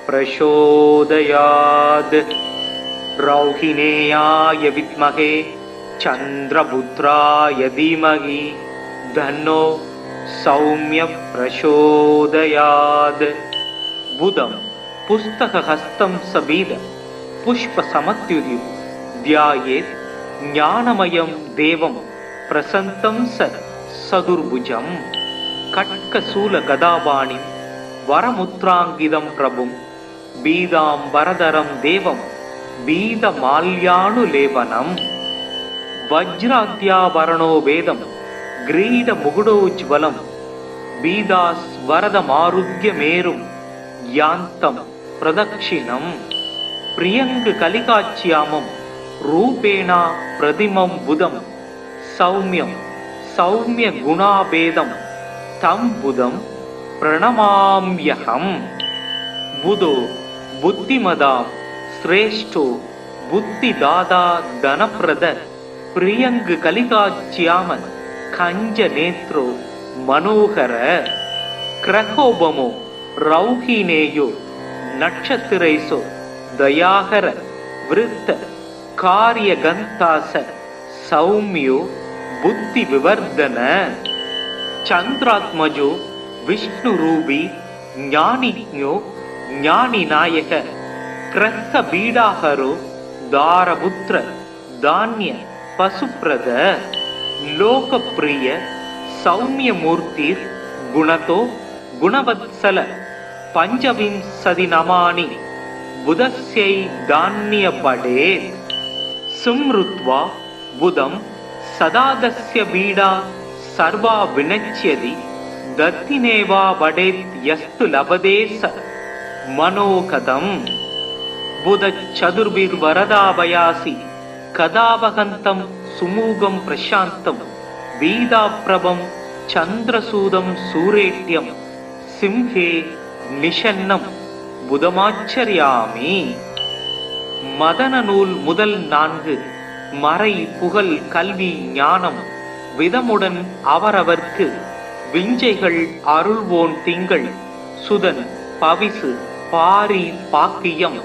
प्रचोदयात्. रौहिणेयाय विद्महे चंद्रपुत्राय धीमहि धन्नो सौम्य प्रचोदयात्. बुधं पुस्तकहस्तं सबीद पुष्प समत्युदि ध्यायेत् ज्ञानमयं देवं प्रसन्तं सदुर्भुजं कट्कशूल गदापाणिं वरमुद्राङ्गितं प्रभुं बीदां वरदरं देवं बीदमाल्यानुलेपनं वज्राद्याभरणो वेदं ग्रीडमुकुटोज्ज्वलं बीदास्वरदमारुह्यमेरुं यान्तं प्रदक्षिणम् प्रियंग कलिकाच्यामं रूपेण प्रतिमं बुधं सौम्यं सौम्य गुणाभेदं तं बुधं प्रणमाम्यहम्. बुधो बुद्धिमदां श्रेष्ठो बुद्धिदाता धनप्रद प्रियंग कलिकाच्याम कंज नेत्रो मनोहर क्रहोबमो रौहिनेयो नक्षत्रेसो दयाकर वृत्त कार्यगंतास सौम्यो बुद्धि विवर्धन चंद्रात्मजो विष्णु रूपी ज्ञानिज्ञो ज्ञानी नायक क्रह बीडाहरो दारपुत्र धान्य पशुप्रद लोकप्रिय सौम्य मूर्ति गुणतो गुणवत्सल पंचविंशति नमानि बुधस्यै धान्य पडेत् सुमृत्वा बुधं सदादस्य बीडा सर्वा विनच्यति दत्तिनेवा वडेत् यस्तु लभते स मनोकदम्. புதச் சதுர்பிர்வரதாபயாசி கதாபகந்தம் சுமூகம் பிரசாந்தம் வீதாப்ரபம் சந்திரசூதம் சூரேட்யம் சிம்ஹே நிஷன்னம் புதமாச்சரியாமி. மதன நூல் முதல் 4 மறை புகழ் கல்வி ஞானம் விதமுடன் அவரவர்க்கு விஞ்சைகள் அருள்வோன் திங்கள் சுதன் பவிசு பாரி பாக்கியம்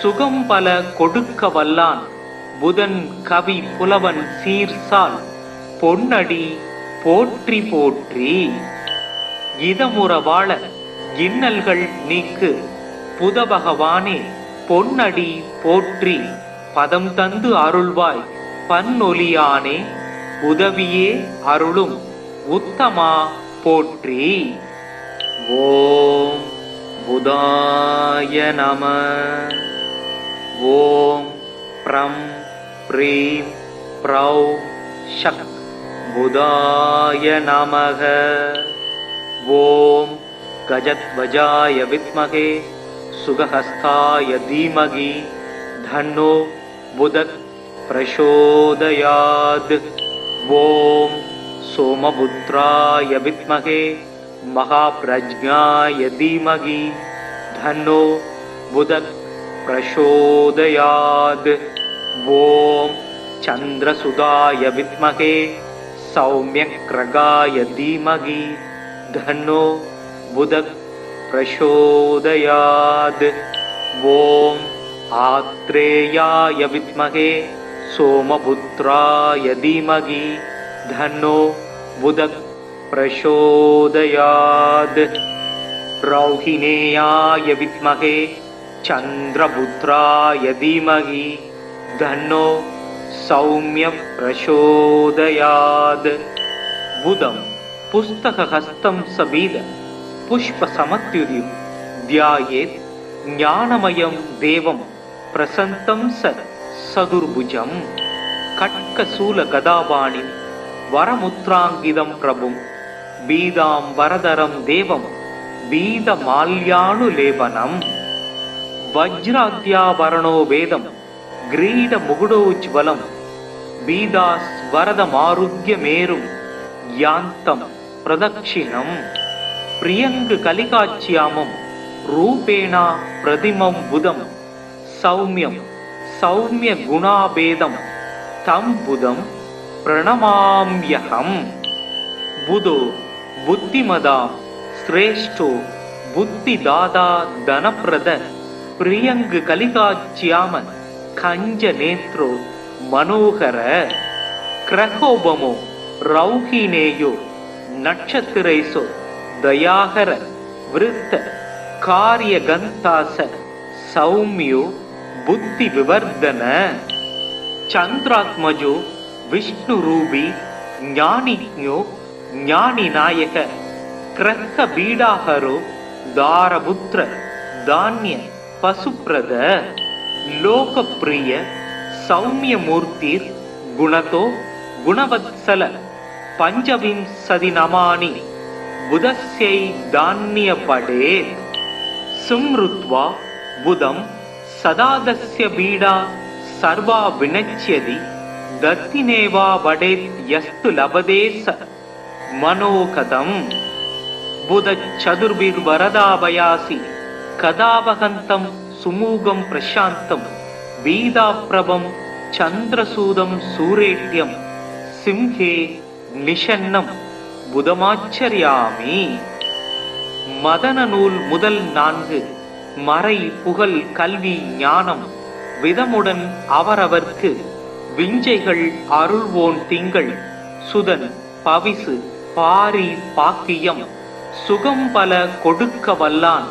சுகம் பல கொடுக்க வல்லான் புதன் கவி புலவன் சீர்சால் பொன்னடி போற்றி போற்றி. இதமுற வாழ இன்னல்கள் நீக்கு புதபகவானே பொன்னடி போற்றி பதம் தந்து அருள்வாய் பன்னொலியானே உதவியே அருளும் உத்தமா போற்றி. ஓம் புதாய நம. ஓம் ப்ரம் ப்ரீம் ப்ரௌ ஷக் புதாய நமக. ஓம் கஜத்வஜாய வித்மகே சுகஹஸ்தாய தீமகி தன்னோ புதக் பிரசோதயாத். ஓம் சோமபுத்ராய வித்மகே மகாப்ரஜ்ஞாய தீமகி தன்னோ புதக் பிரசோதயாத். ஓம் சந்திரசுதாய வித்மகே சௌம்யக்ரகாய தீமகி தன்னோ புதக் பிரசோதயாத். ஓம் ஆத்ரேயாய வித்மகே சோமபுத்ராய தீமகி தன்னோ புதக் பிரசோதயாத். ரௌஹிணேயாய வித்மகே சந்திரபுத்ராய தீமகி தன்னோ சௌம்ய பிரசோதயாத். புதம் புஸ்தகஹஸ்தம் சபீத புஷ்ப சமத்யுதிம் தியாயேத் ஞானமயம் தேவம் பிரசந்தம் சதுர்புஜம். கட்கசூல கதாபாணிம் வரமுத்ராங்கிதம் பிரபும் பீதாம் வரதரம் தேவம் பீத மால்யானுலேபனம். வஜ்ராத்யாபரணோ வேதம் கிரீட முகுடோஜ்வலம் பீதாஸ் வரதமாருக்ய மேரும் யாந்தம் பிரதக்ஷிணம். பிரியங்கு கலிகாச்சியாமம் ரூபேணா பிரதிமம் புதம் சௌமியம் சௌமிய குணாபேதம் தம் புதம் பிரணமாம்யகம். புதோ புத்திமதா ஸ்ரேஷ்டோ புத்திதாதா தனப்பிரத பிரியங்கு கலிகாச்சியாம கஞ்ச நேத்ரோ மனோகர. கிரகோபமோ ரௌஹினேயோ நட்சத்திரைசோ தயாகர விருத்த காரியகந்தாச சௌமியோ புத்தி விவர்தன. சந்திராத்மஜோ விஷ்ணு ரூபி ஞானிஜ்ஞோ ஞானி நாயக கிரக பீடாஹரோ தாரபுத்திர தானிய பசுப்ரத. லோகப்பிரிய சௌமியமூர்த்திர் குணதோ குணவத்சல பஞ்சவிம்சதி நமானி புதஸ்யை தான்ய படேத். சும்ருத்வா புதம் சதாதஸ்ய பீடா சர்வா வினச்யதி தத்தினேவா வடேத் யஸ்து லபதே ச மனோகதம். புதச் சதுர்பிர்வரதாபயாசி கதாபகந்தம் சுமூகம் பிரசாந்தம் வீதாப்ரபம் சந்திரசூதம் சூரேட்யம் சிம்ஹே நிஷன்னம் புதமாச்சரியாமி. மதன நூல் முதல் 4 மறை புகழ் கல்வி ஞானம் விதமுடன் அவரவர்க்கு விஞ்சைகள் அருள்வோன் திங்கள் சுதன் பவிசு பாரி பாக்கியம் சுகம் பல கொடுக்க வல்லான்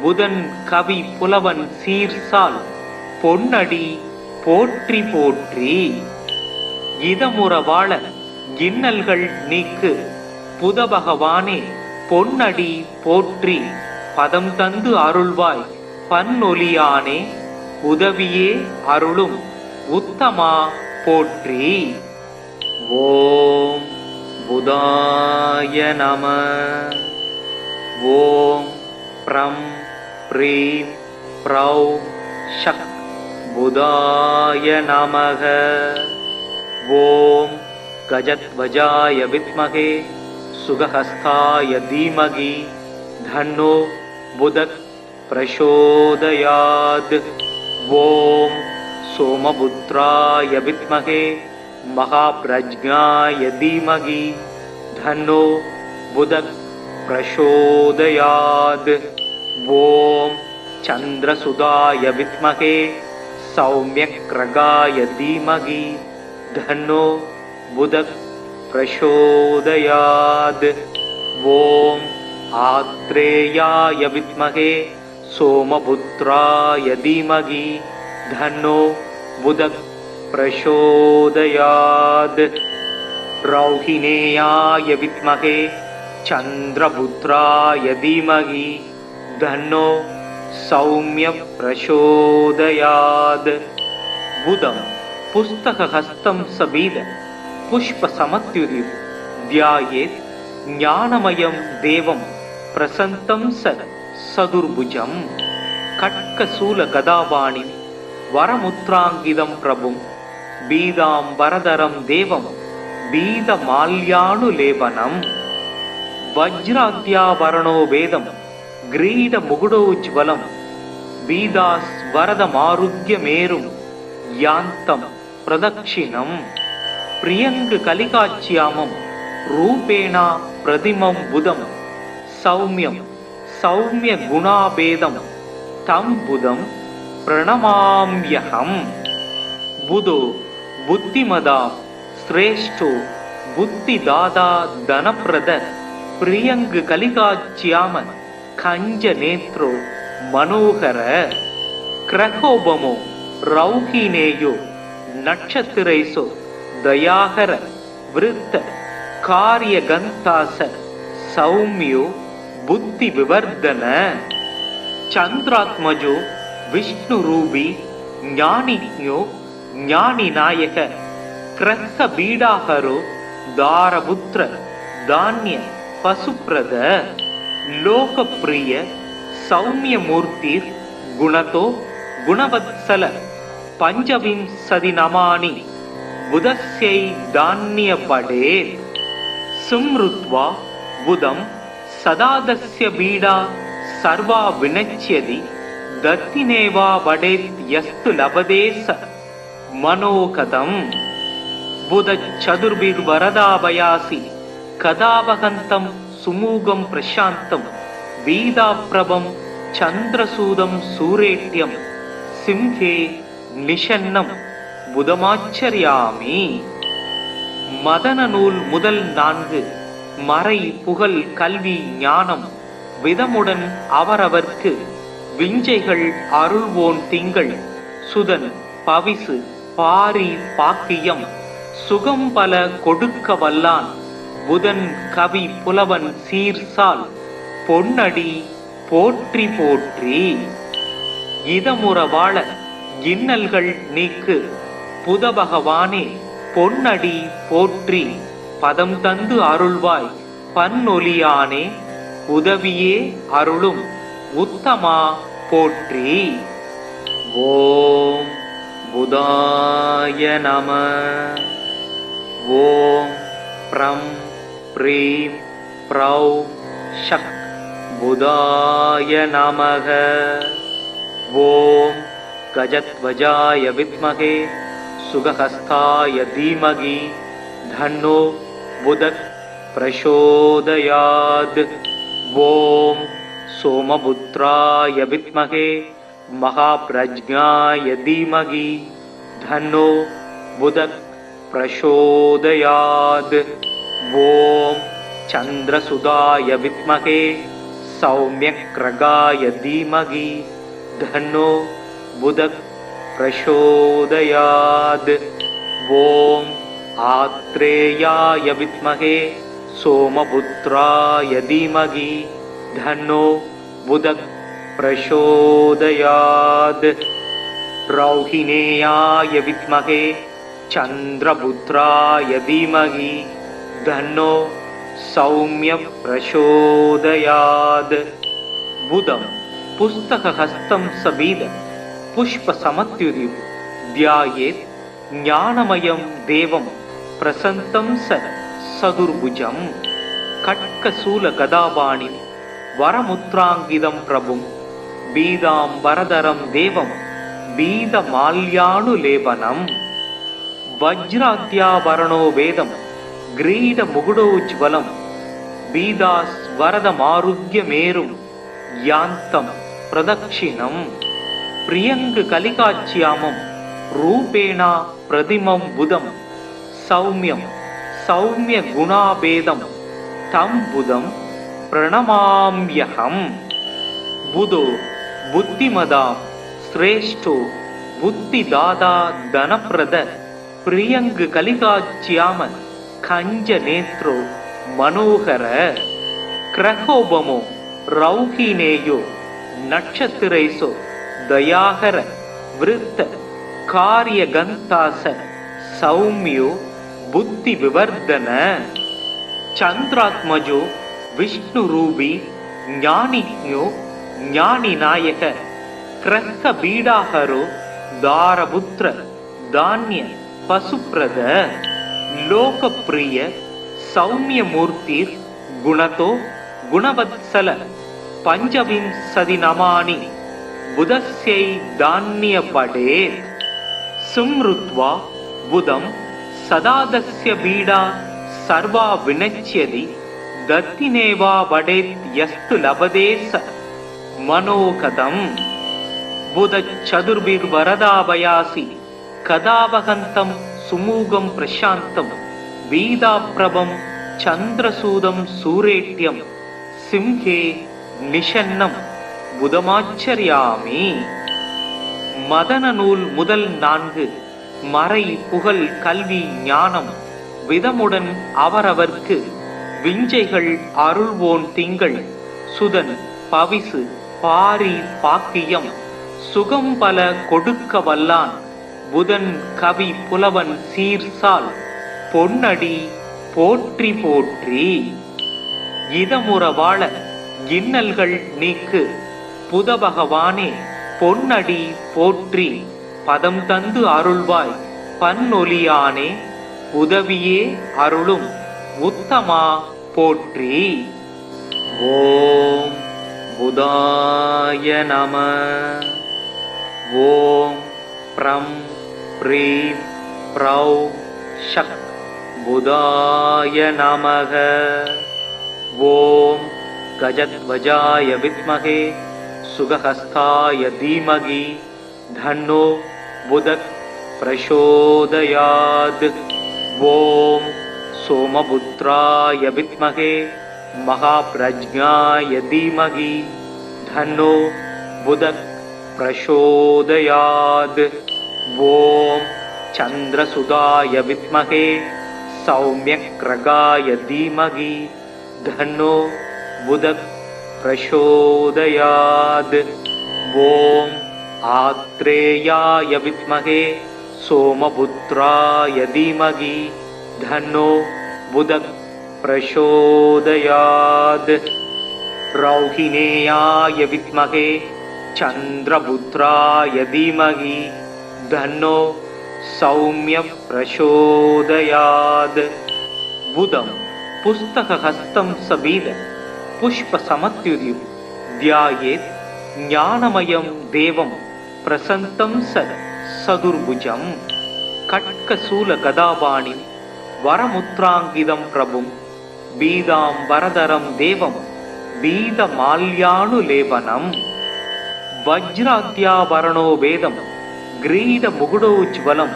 புதன் கவி புலவன் சீர்சால் பொன்னடி போற்றி போற்றி. இதமுற வாழ இன்னல்கள் நீக்கு புதபகவானே பொன்னடி போற்றி பதம் தந்து அருள்வாய் பன்னொலியானே உதவியே அருளும் உத்தமா போற்றி. ஓம் புதாய நம. ஓம் ப்ரம் ப்ரீம் ப்ரௌ ஷக் புதாய நமக. ஓம் கஜத்வஜாய வித்மகே சுகஹஸ்தாய தீமகி தன்னோ புதக் பிரசோதயாத். ஓம் சோமபுத்ராய வித்மகே மகாப்ரஜ்ஞாய தீமகி தன்னோ புதக் பிரசோதயாத். ஓம் சந்திரசுதாய வித்மகே சௌமியக்ரகாய தீமகி தன்னோ புதக் பிரசோதயாத். ஓம் ஆத்ரேயாய வித்மகே சோமபுத்ராய தீமகி தன்னோ புதக் பிரசோதயாத். ரௌஹிணேயாய வித்மகே சந்திரபுத்ராய தீமகி தன்னோ சௌமிய பிரசோதயாத். புதம் புஸ்தகஹஸ்தம் சபீத புஷ்பசமத்யுதிர் தியாயேத் ஞானமயம் தேவம் பிரசந்தம் சதுர்புஜம். கட்கசூல கதாபாணி வரமுத்ராங்கிதம் பிரபும் பீதாம்பரதரம் தேவம் பீதமால்யானுலேபனம். வஜ்ராத்யாவரணோ வேதம் கிரீட முகுடோஜ்வலம் பீதாஸ்வரதமாருக்யமேரும் யாந்தம் பிரதக்ஷிணம். பிரியங்கு கலிகாச்சியாமம் ரூபேணா பிரதிமம் புதம் சௌமியம் சௌமிய குணாபேதம் தம் புதம் பிரணமாம்யகம். புதோ புத்திமதா ஸ்ரேஷ்டோ புத்திதாதா தனப்பிரத பிரியங்கு கலிகாச்சியாம கஞ்ச நேத்ரோ மனோகர. கிரகோபமோ ரௌஹினேயோ நட்சத்திரைசோ தயாகர விருத்த காரியகந்தாச சௌமியோ புத்தி விவர்தன. சந்திராத்மஜோ விஷ்ணுரூபி ஞானிஞோ ஞானிநாயக கிரக பீடாகரோ தாரபுத்திர தானிய பசுப்ரத. லோகப்பிரிய சௌமியமூர்த்திர் குணதோ குணவத்சல பஞ்சவிம்சதி நமானி புதஸ்யை தானிய படேத். சும்ருத்வா புதம் சதாதஸ்ய பீடா சர்வா வினச்யதி தத்தினேவா வடேத் யஸ்து லபதேச மனோகதம். புதச்சதுர்பிர்வரதாபயாசி கதாவகந்தம் சுமூகம் பிரசாந்தம் வீதாப்ரபம் சந்திரசூதம் சூரேட்யம் சிம்ஹே நிஷன்னம் புதமாச்சரியாமி. மதன நூல் முதல் 4 மறை புகழ் கல்வி ஞானம் விதமுடன் அவரவர்க்கு விஞ்சைகள் அருள்வோன் திங்கள் சுதன் பவிசு பாரி பாக்கியம் சுகம் பல கொடுக்க வல்லான் புதன் கவி புலவன் சீர்சால் பொன்னடி போற்றி போற்றி. இதமுற வாழ இன்னல்கள் நீக்கு புதபகவானே பொன்னடி போற்றி. பதம் தந்து அருள்வாய் பன்னொலியானே உதவியே அருளும் உத்தமா போற்றி. ஓம் புதாய நம. ஓம் ப்ரம் ப்ரீம் ப்ரௌ ஷக் புதாய நமக. ஓம் கஜத்வஜாய வித்மகே சுகஹஸ்தாய தீமகி தன்னோ புதக் பிரசோதயாத். ஓம் சோமபுத்ராய வித்மகே மகாப்ரஜ்ஞாய தீமகி தன்னோ புதக் பிரசோதயாத். ஓம் சந்திரசுதாய வித்மகே சௌமியக்ரகாய தீமகி தன்னோ புதக் பிரசோதயாத். ஓம் ஆத்ரேயாய வித்மகே சோமபுத்ராய தீமகி தன்னோ புதக் பிரசோதயாத். ரௌஹிணேயாய வித்மகே சந்திரபுத்ராய தீமகி தன்னோ சௌமிய பிரசோதயாத். புதம் புஸ்தகஹஸ்தம் சபீத पुष्पसमत्युदिं ध्यायेत् ज्ञानमयं देवं प्रसन्तं सदुर्भुजं खड्गशूलगदापाणिं वरमुद्राङ्गितं प्रभुं बीदाम्बरधरं देवं बीदमाल्यानुलेपनं वज्राद्याभरणो वेदं ग्रीडमुकुटोज्ज्वलं बीदास्वरदमारुग्यमेरुं यान्तं प्रदक्षिणं प्रियङ्गकलिकाच्यामं रूपेण प्रतिमं बुधं सौम्यं सौम्यगुणाभेदं तं बुधं प्रणमाम्यहम् बुधो बुद्धिमदां श्रेष्ठो बुद्धिदाता धनप्रद प्रियङ्गकलिकाच्याम कञ्जनेत्रो मनोहर क्रहोपमो रौहिणेयो नक्षत्रेषु दयाकर वृत्त कार्यगन्तास सौम्यो बुद्धिविवर्धन चन्द्रात्मजो विष्णुरूपी ज्ञानिज्ञो ज्ञानिनायक क्रह्कबीडाहरो दारपुत्र धान्य पशुप्रद लोकप्रिय सौम्यमूर्तिर् गुणतो गुणवत्सल पञ्चविंशतिनमानि बुधस्यै धान्यपडेत् सुमृत्वा बुधं सदादस्य पीडा सर्वा विनश्यति दत्तिनेवा वडेत् यस्तु लभते स मनोगतं बुधचतुर्भिर्वरदाभयासि कदावहन्तं सुमूगं प्रशान्तं वीदाप्रभं चन्द्रसूदं सूरेट्यं सिंहे निषन्नं புதமாச்சரியாமி. மதன நூல் முதல் 4 மறை புகழ் கல்வி ஞானம் விதமுடன் அவரவர்க்கு விஞ்சைகள் அருள்வோன் திங்கள் சுதன் பவிசு பாரி பாக்கியம் சுகம் பல கொடுக்க வல்லான் புதன் கவி புலவன் சீர்சால் பொன்னடி போற்றி போற்றி. இதமுற வாழ இன்னல்கள் நீக்கு புத பகவானே பொன்னடி போற்றி பதம் தந்து அருள்வாய் பன்னொலியானே உதவியே அருளும் உத்தமா போற்றி. ஓம் புதாய நம. ஓம் ப்ரம் ப்ரீம் ப்ரௌ ஷக் புதாய நமக. ஓம் கஜத்வஜாய வித்மகே சுகஹஸ்தாய தீமகி தன்னோ புதக் பிரசோதயாத். ஓம் சோமபுத்ராய வித்மகே மகாப்ரஜ்ஞாய தீமகி தன்னோ புதக் பிரசோதயாத். ஓம் சந்திரசுதாய வித்மகே சௌம்யக்ரகாய தீமகி தன்னோ புதக் பிரசோதயாத். ஓம் ஆத்ரேயாய வித்மகே சோமபுத்ராய தீமகி தன்னோ புதக் பிரசோதயாத். ரௌஹிணேயாய வித்மகே சந்திரபுத்ராய தீமகி தன்னோ சௌம்ய பிரசோதயாத். புதம் புஸ்தகஹஸ்தம் சபீத புஷ்பசமத்யுதிம் த்யாயேத் ஞானமயம் தேவம் பிரசன்னம் சதுர்புஜம் கட்கசூலகதாபாணிம் வரமுத்ராங்கிதம் பிரபும் பீதாம்பரதரம் தேவம் பீதமால்யானுலேபனம் வஜ்ராத்யாபரணோ வேதம் கிரீடமுகுடோஜ்வலம்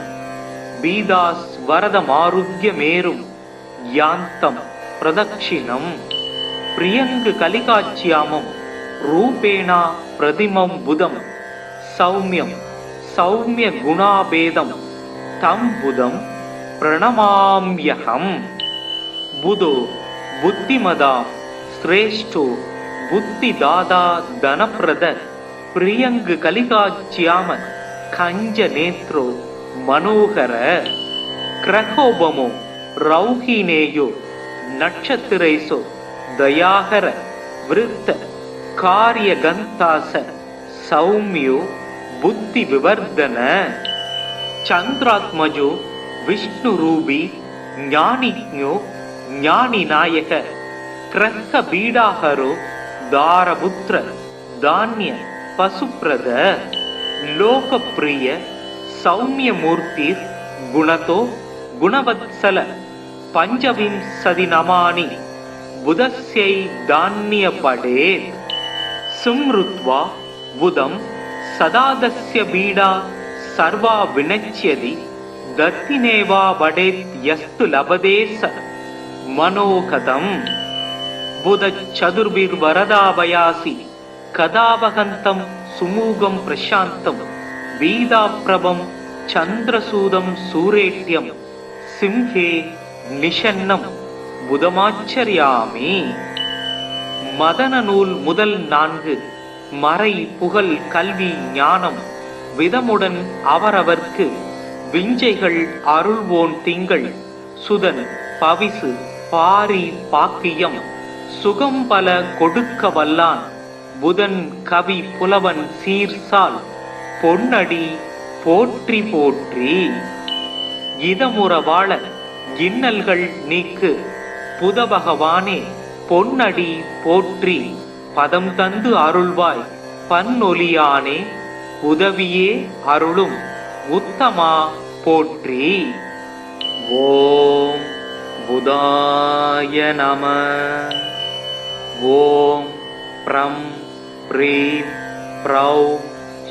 பீதாஸ்வரதமாருக்யமேரும் யாந்தம் பிரதக்ஷிணம் பிரியங்கு கலிகாச்சியாமம் ரூபேணா பிரதிமம் புதம் சௌமியம் சௌமிய குணாபேதம் தம் புதம் பிரணமாம்யஹம். புதோ புத்திமதா ஸ்ரேஷ்டோ புத்திதாதா தனப்பிரத பிரியங்கு கலிகாச்சியாம கஞ்ச நேத்ரோ மனோகர கிரகோபமோ ரௌஹிணேயோ நட்சத்திரேசோ தயாகர விருத்த காரியகந்தாச சௌமியோ புத்தி விவர்தன சந்திராத்மஜோ விஷ்ணு ரூபி ஞானிஜோ ஞானி நாயக கிரக பீடாஹரோ தாரபுத்திர தானிய பசுப்ரத லோகப்பிரிய சௌமிய மூர்த்தி குணதோ குணவத்சல பஞ்சவிம்சதி நமானி புதஸ்யை தானிய படேத் சும்ருத்வா புதம் சதாதஸ்ய பீடா சர்வா வினச்யதி தத்தினேவா படேத் யஸ்து லபதேச மனோகதம் புத சதுர்பிர் வரதாபயாசி கதாபகந்தம் சுமூகம் பிரசாந்தம் வீதாப்ரபம் சந்திரசூதம் சூரேட்யம் சிம்ஹே நிஷன்னம் புதமாச்சரியாமி. மதன நூல் முதல் 4 மறை புகழ் கல்வி ஞானம் விதமுடன் அவரவர்க்கு விஞ்சைகள் அருள்வோன் திங்கள் சுதன் பவிசு பாரி பாக்கியம் சுகம் பல கொடுக்க வல்லான் புதன் கவி புலவன் சீர்சால் பொன்னடி போற்றி போற்றி. இதமுற வாழ இன்னல்கள் நீக்கு புதபகவானே பொன்னடி போற்றி பதம் தந்து அருள்வாய் பன்னொலியானே உதவியே அருளும் உத்தமா போற்றி. ஓம் புதாய நம. ஓம் ப்ரம் ப்ரீம் ப்ரௌ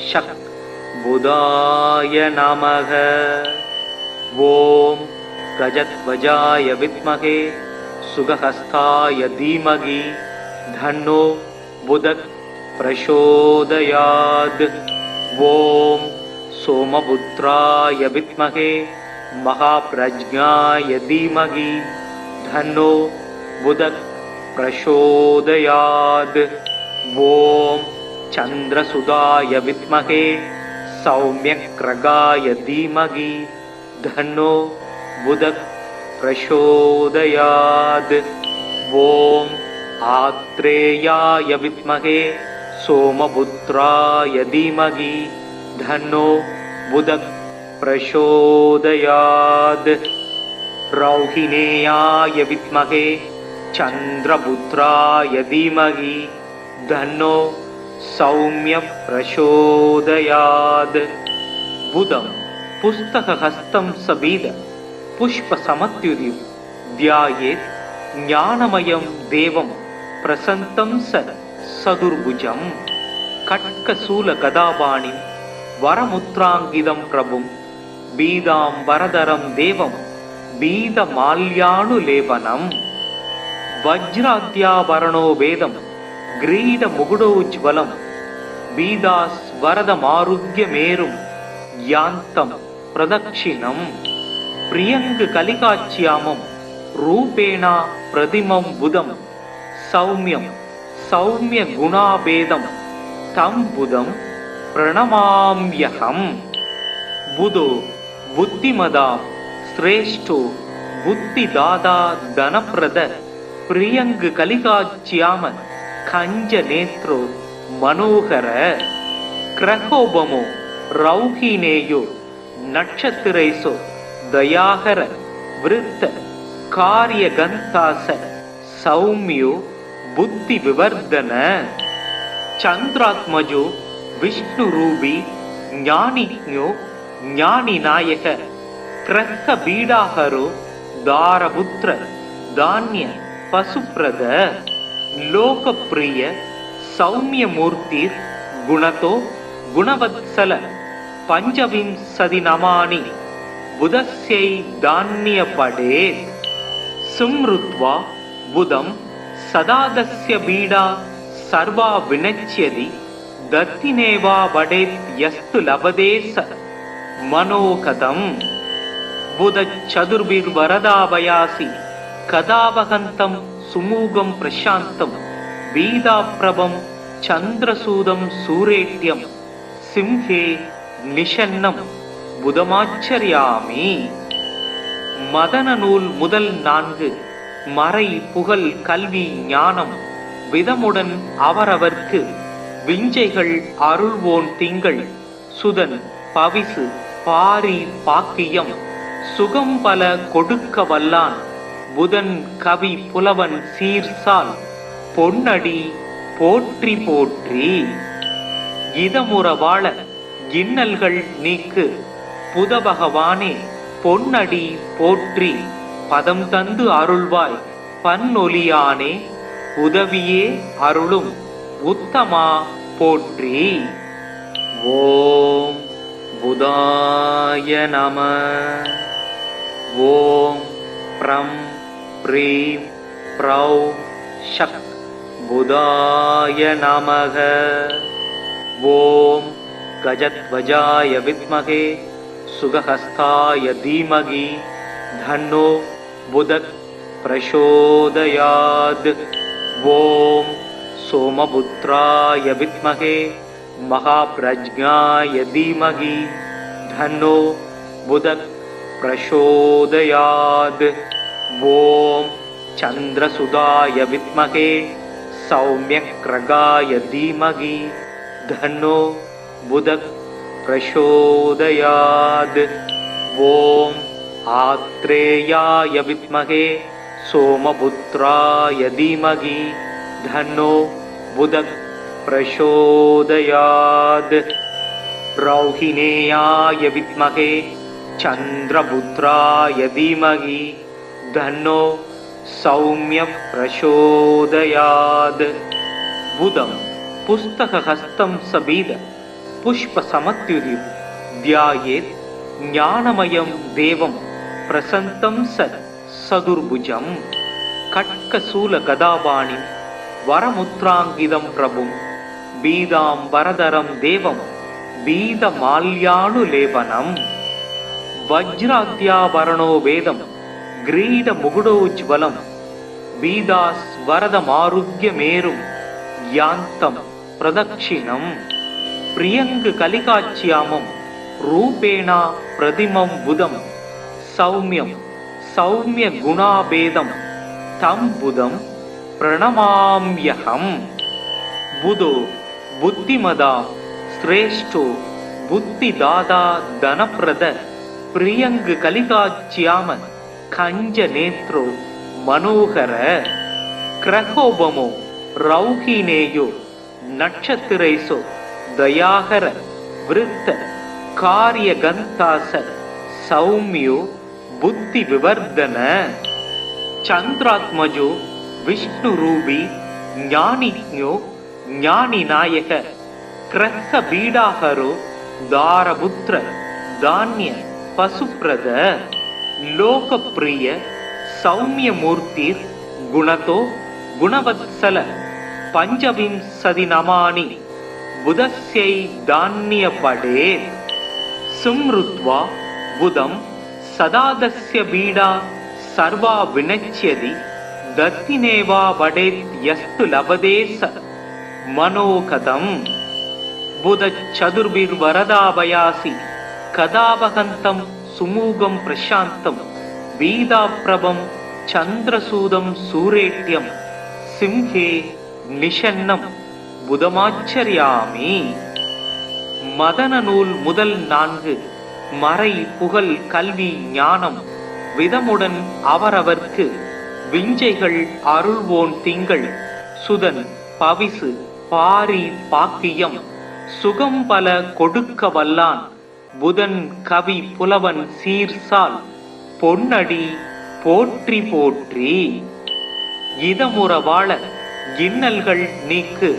ஷக் புதாய நமக. ஓம் கஜத்வஜாய வித்மகே சுகஹஸ்தாய தீமகி தன்னோ புதக் பிரசோதயாத். ஓம் சோமபுத்ராய வித்மகே மகாப்ரஜ்ஞாய தீமகி தன்னோ புதக் பிரசோதயாத். ஓம் சந்திரசுதாய வித்மகே சௌமியக்ரகாய தீமகி தன்னோ புதக் பிரசோதயாத். ஓம் ஆத்ரேயாய வித்மகே சோமபுத்ராய தீமகி தன்னோ புதக் பிரசோதயாத். ரௌஹிணேயாய வித்மகே சந்திரபுத்ராய தீமகி தன்னோ சௌமிய பிரசோதயாத். புதம் புஸ்தகஹஸ்தம் சபீத புஷ்ப சமத்யுதிம் தியாயேத் ஞானமயம் தேவம் பிரசந்தம் சதுர்புஜம். கட்கசூல கதாபாணிம் வரமுத்ராங்கிதம் பிரபும் பீதாம் வரதரம் தேவம் பீத மால்யானுலேபனம். வஜ்ராத்யாபரணோ வேதம் கிரீட முகுடோஜ்வலம் பீதாஸ் வரதமாருக்ய மேரும் யாந்தம் பிரதக்ஷிணம். பிரியங்கு கலிகாச்சியாமம் ரூபேணா பிரதிமம் புதம் சௌமியம் சௌமிய குணாபேதம் தம் புதம் பிரணமாம்யகம். புதோ புத்திமதா ஸ்ரேஷ்டோ புத்திதாதா தனப்பிரத பிரியங்கு கலிகாச்சியாம கஞ்ச நேத்ரோ மனோகர. கிரகோபமோ ரௌஹினேயோ நட்சத்திரைசோ தயாகர விருத்த காரியகந்தாச சௌமியோ புத்தி விவர்தன. சந்திராத்மஜோ விஷ்ணு ரூபி ஞானிஜோ ஞானி நாயக கிரக பீடாஹரோ தாரபுத்திர தானிய பசுப்ரத லோகப்பிரிய சௌமிய மூர்த்தி குணதோ குணவத்சல பஞ்சவிம்சதி நமானி புதஸ்யை தானிய படேத். சும்ருத்வா புதம் சதாதஸ்ய பீடா சர்வா வினச்யதி தத்தினேவா படேத் யஸ்து லபதேச மனோகதம். புத சதுர்பிர் வரதாபயாசி கதாபகந்தம் சுமூகம் பிரசாந்தம் வீதாப்ரபம் சந்திரசூதம் சூரேட்யம் சிம்ஹே நிஷன்னம் புதமாச்சரியாமி. மதன நூல் முதல் 4 மறை புகழ் கல்வி ஞானம் விதமுடன் அவரவர்க்கு விஞ்சைகள் அருள்வோன் திங்கள் சுதன் பவிசு பாரி பாக்கியம் சுகம் பல கொடுக்க வல்லான் புதன் கவி புலவன் சீர்சால் பொன்னடி போற்றி போற்றி. இதமுற வாழ இன்னல்கள் நீக்கு புதபகவானே பொன்னடி போற்றி. பதம் தந்து அருள்வாய் பன்னொலியானே உதவியே அருளும் உத்தமா போற்றி. ஓம் புதாய நம. ஓம் ப்ரம் ப்ரீம் ப்ரௌ ஷக் புதாய நமக. ஓம் கஜத்வஜாய வித்மகே சுகஹஸ்தாய தீமகி தன்னோ புதக் பிரசோதயாத். ஓம் சோமபுத்ராய வித்மகே மகாப்ரஜ்ஞாய தீமகி தன்னோ புதக் பிரசோதயாத். ஓம் சந்திரசுதாய வித்மகே சௌம்யக்ரகாய தீமகி தன்னோ புதக் பிரசோதயாத். ஓம் ஆத்ரேயாய வித்மகே சோமபுத்ராய தீமகி தன்னோ புதக் பிரசோதயாத். ரௌஹிணேயாய வித்மகே சந்திரபுத்ராய தீமகி தன்னோ சௌம்ய பிரசோதயாத். புதம் புஸ்தகஹஸ்தம் சபீத புஷ்ப சமத்யுதி தியாயேத் ஞானமயம் தேவம் பிரசந்தம் சதுர்புஜம். கட்கசூல கதாபாணி வரமுத்ராங்கிதம் பிரபும் பீதாம் வரதரம் தேவம் பீத மால்யானுலேபனம். வஜ்ராத்யாபரணோ வேதம் கிரீட முகுடோஜ்வலம் பீதாஸ் வரதமாருக்யமேரும் யாந்தம் பிரதக்ஷிணம். பிரியங்கு கலிகாச்சியாமம் ரூபேணா பிரதிமம் புதம் சௌமியம் சௌமிய குணாபேதம் தம் புதம் பிரணமாம்யகம். புதோ புத்திமதா ஸ்ரேஷ்டோ புத்திதாதா தனப்பிரத பிரியங்கு கலிகாச்சியாம கஞ்ச நேத்ரோ மனோகர. கிரகோபமோ ரௌஹினேயோ நட்சத்திரைசோ தயாகர விருத்த காரிய கந்தாச சௌமியோ புத்தி விவர்தன. சந்திராத்மஜோ விஷ்ணு ரூபி ஞானிஞோ ஞானி நாயக கிரக பீடாகரோ தாரபுத்திர தானிய பசுப்ரத. லோகப்பிரிய சௌமியமூர்த்திர் குணதோ குணவத்சல பஞ்சவிம்சதி நமானி புதஸ்யை தானிய படே. சும்ருத்வா புதம் சதாதஸ்ய பீடா சர்வா வினச்யதி தத்தினேவா வடேத் யஸ்து லபதேச மனோகதம். புதச் சதுர்பிர் வரதாபயாசி கதாபகந்தம் சுமூகம் பிரசாந்தம் பீதாப்ரபம் சந்திரசூதம் சூரேட்யம் சிம்ஹே நிஷன்னம் புதமாச்சரியாமி. மதன நூல் முதல் 4 மறை புகழ் கல்வி ஞானம் விதமுடன் அவரவர்க்கு விஞ்சைகள் அருள்வோன் திங்கள் சுதன் பவிசு பாரி பாக்கியம் சுகம் பல கொடுக்க வல்லான் புதன் கவி புலவன் சீர்சால் பொன்னடி போற்றி போற்றி. இதமுற வாழ இன்னல்கள் நீக்கு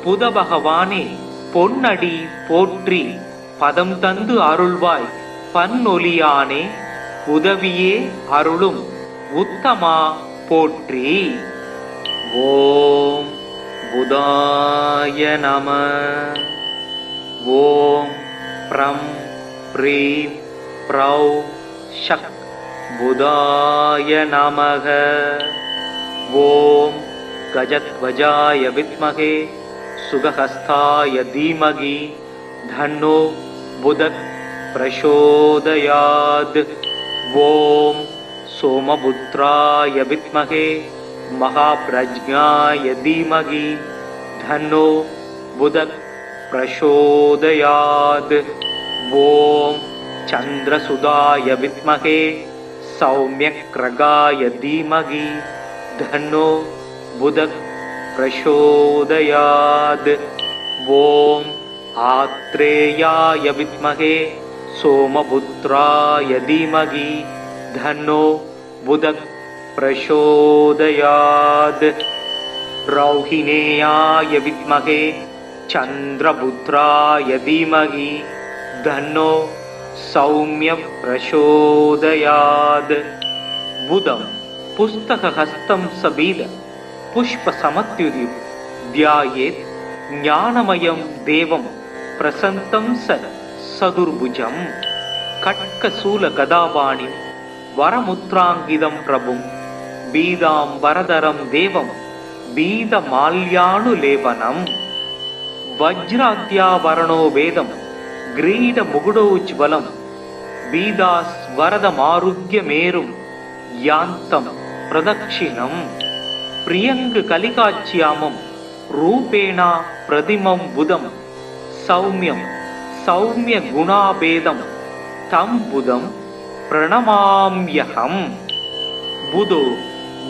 புதபகவானே பொன்னடி போற்றி. பதம் தந்து அருள்வாய் பன்னொலியானே உதவியே அருளும் உத்தமா போற்றி. ஓம் புதாய நம. ஓம் ப்ரம் ப்ரீம் ப்ரௌ ஷக் புதாய நமக. ஓம் கஜத்வஜாய வித்மகே சுகஹஸ்தாய தீமகி தன்னோ புதக் பிரசோதயாத். ஓம் சோமபுத்ராய வித்மகே மகாப்ரஜ்ஞாய தீமகி தன்னோ புதக் प्रचोदयात्। ॐ चन्द्रसुधाय विद्महे सौम्यग्रगाय धीमहि धन्नो बुधः प्रचोदयात्। ॐ आत्रेयाय विद्महे सोमपुत्राय धीमहि धन्नो बुधः प्रचोदयात्। रौहिणेयाय विद्महे चन्द्रपुत्राय धीमहि धन्नो सौम्यः प्रचोदयात्। बुधं पुस्तकहस्तं सबीद पुष्पसमत्युदि ध्यायेत् ज्ञानमयं देवं प्रसन्तं सदुर्भुजं। खड्गशूलगदापाणिं वरमुद्राङ्कितं प्रभुं बीदाम्बरधरं देवं बीदमाल्यानुलेपनम्। वज्राद्यावरणो वेदं ग्रीडमुकुटोज्ज्वलं बीदास्वरदमारुह्यमेरुं यान्तं प्रदक्षिणम्। प्रियङ्गकलिकाच्यामं रूपेण प्रतिमं बुधं सौम्यं सौम्यगुणाभेदं तं बुधं प्रणमाम्यहम्। बुधो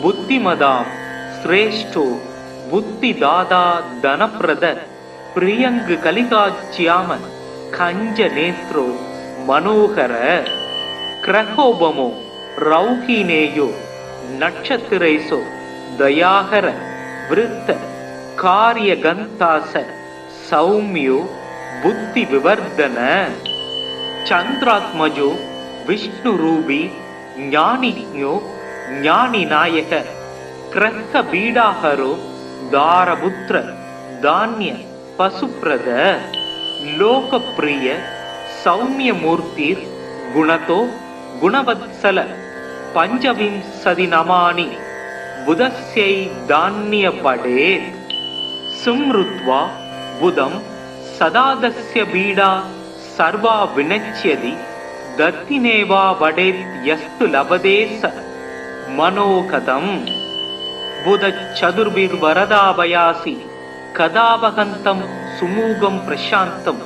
बुद्धिमदां श्रेष्ठो बुद्धिदाता धनप्रद प्रियङ्गकलिकाच्याम कञ्जनेत्रो मनोहर। ग्रहोपमो रौहिणेयो नक्षत्रेषु दयाकर वृत्त कार्यगन्तास सौम्यो बुद्धिविवर्धन। चन्द्रात्मजो विष्णुरूपी ज्ञानिज्ञो ज्ञानिनायक ग्रहबीडाहरो दारपुत्र धान्य पशुप्रद। लोकप्रिय सौम्यमूर्तिर् गुणतो गुणवत्सल पञ्चविंशतिनमानि बुधस्यै धान्यपडेत्। स्मृत्वा बुधं सदादस्य बीडा सर्वा विनश्यति दत्तिनेवा वडेत् यस्तु लभते स मनोगतम्। बुधचतुर्भिर्वरदाभयासि कदावहन्तं सुमुगं प्रशान्तं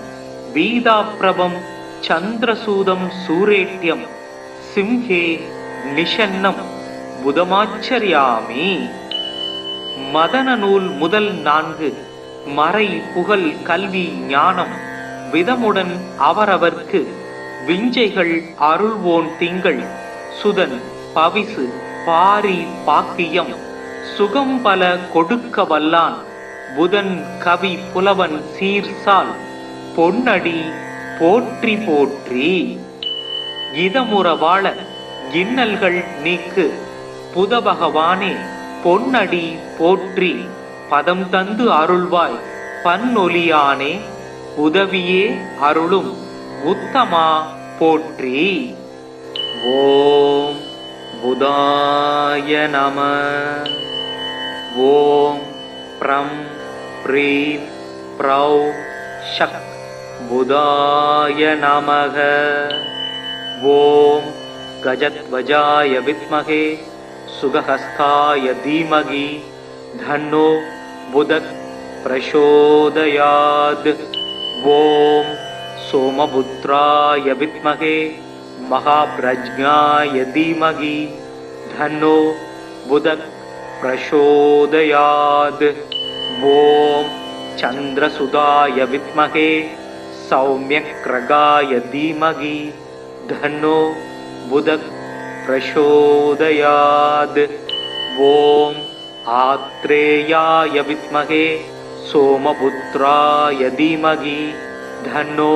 बीदाप्रभं चन्द्रसूदं सूरेट्यं सिंहे निषन्नं புதமாச்சரியாமி. மதன நூல் முதல் 4 மறை புகழ் கல்வி ஞானம் விதமுடன் அவரவர்க்கு விஞ்சைகள் அருள்வோன் திங்கள் சுதன் பவிசு பாரி பாக்கியம் சுகம் பல கொடுக்க வல்லான் புதன் கவி புலவன் சீர்சால் பொன்னடி போற்றி போற்றி. இதமுற வாழ இன்னல்கள் நீக்கு புத பகவானே பொன்னடி போற்றி பதம் தந்து அருள்வாய் பன்னொலியானே உதவியே அருளும் உத்தமா போற்றி. ஓம் புதாய நம. ஓம் ப்ரம் ப்ரீம் ப்ரௌ ஷக் புதாய நமக. ஓம் கஜத்வஜாய வித்மகே சுகஹஸ்தாய தீமகி தன்னோ புதக் பிரசோதயாத். ஓம் சோமபுத்ராய வித்மகே மகாப்ரஜ்ஞாய தீமகி தன்னோ புதக் பிரசோதயாத். ஓம் சந்திரசுதாய வித்மகே சௌம்யக்ரகாய தீமகி தன்னோ புதக் பிரசோதயாத். ஓம் ஆத்ரேயாய வித்மகே சோமபுத்ராய தீமகி தன்னோ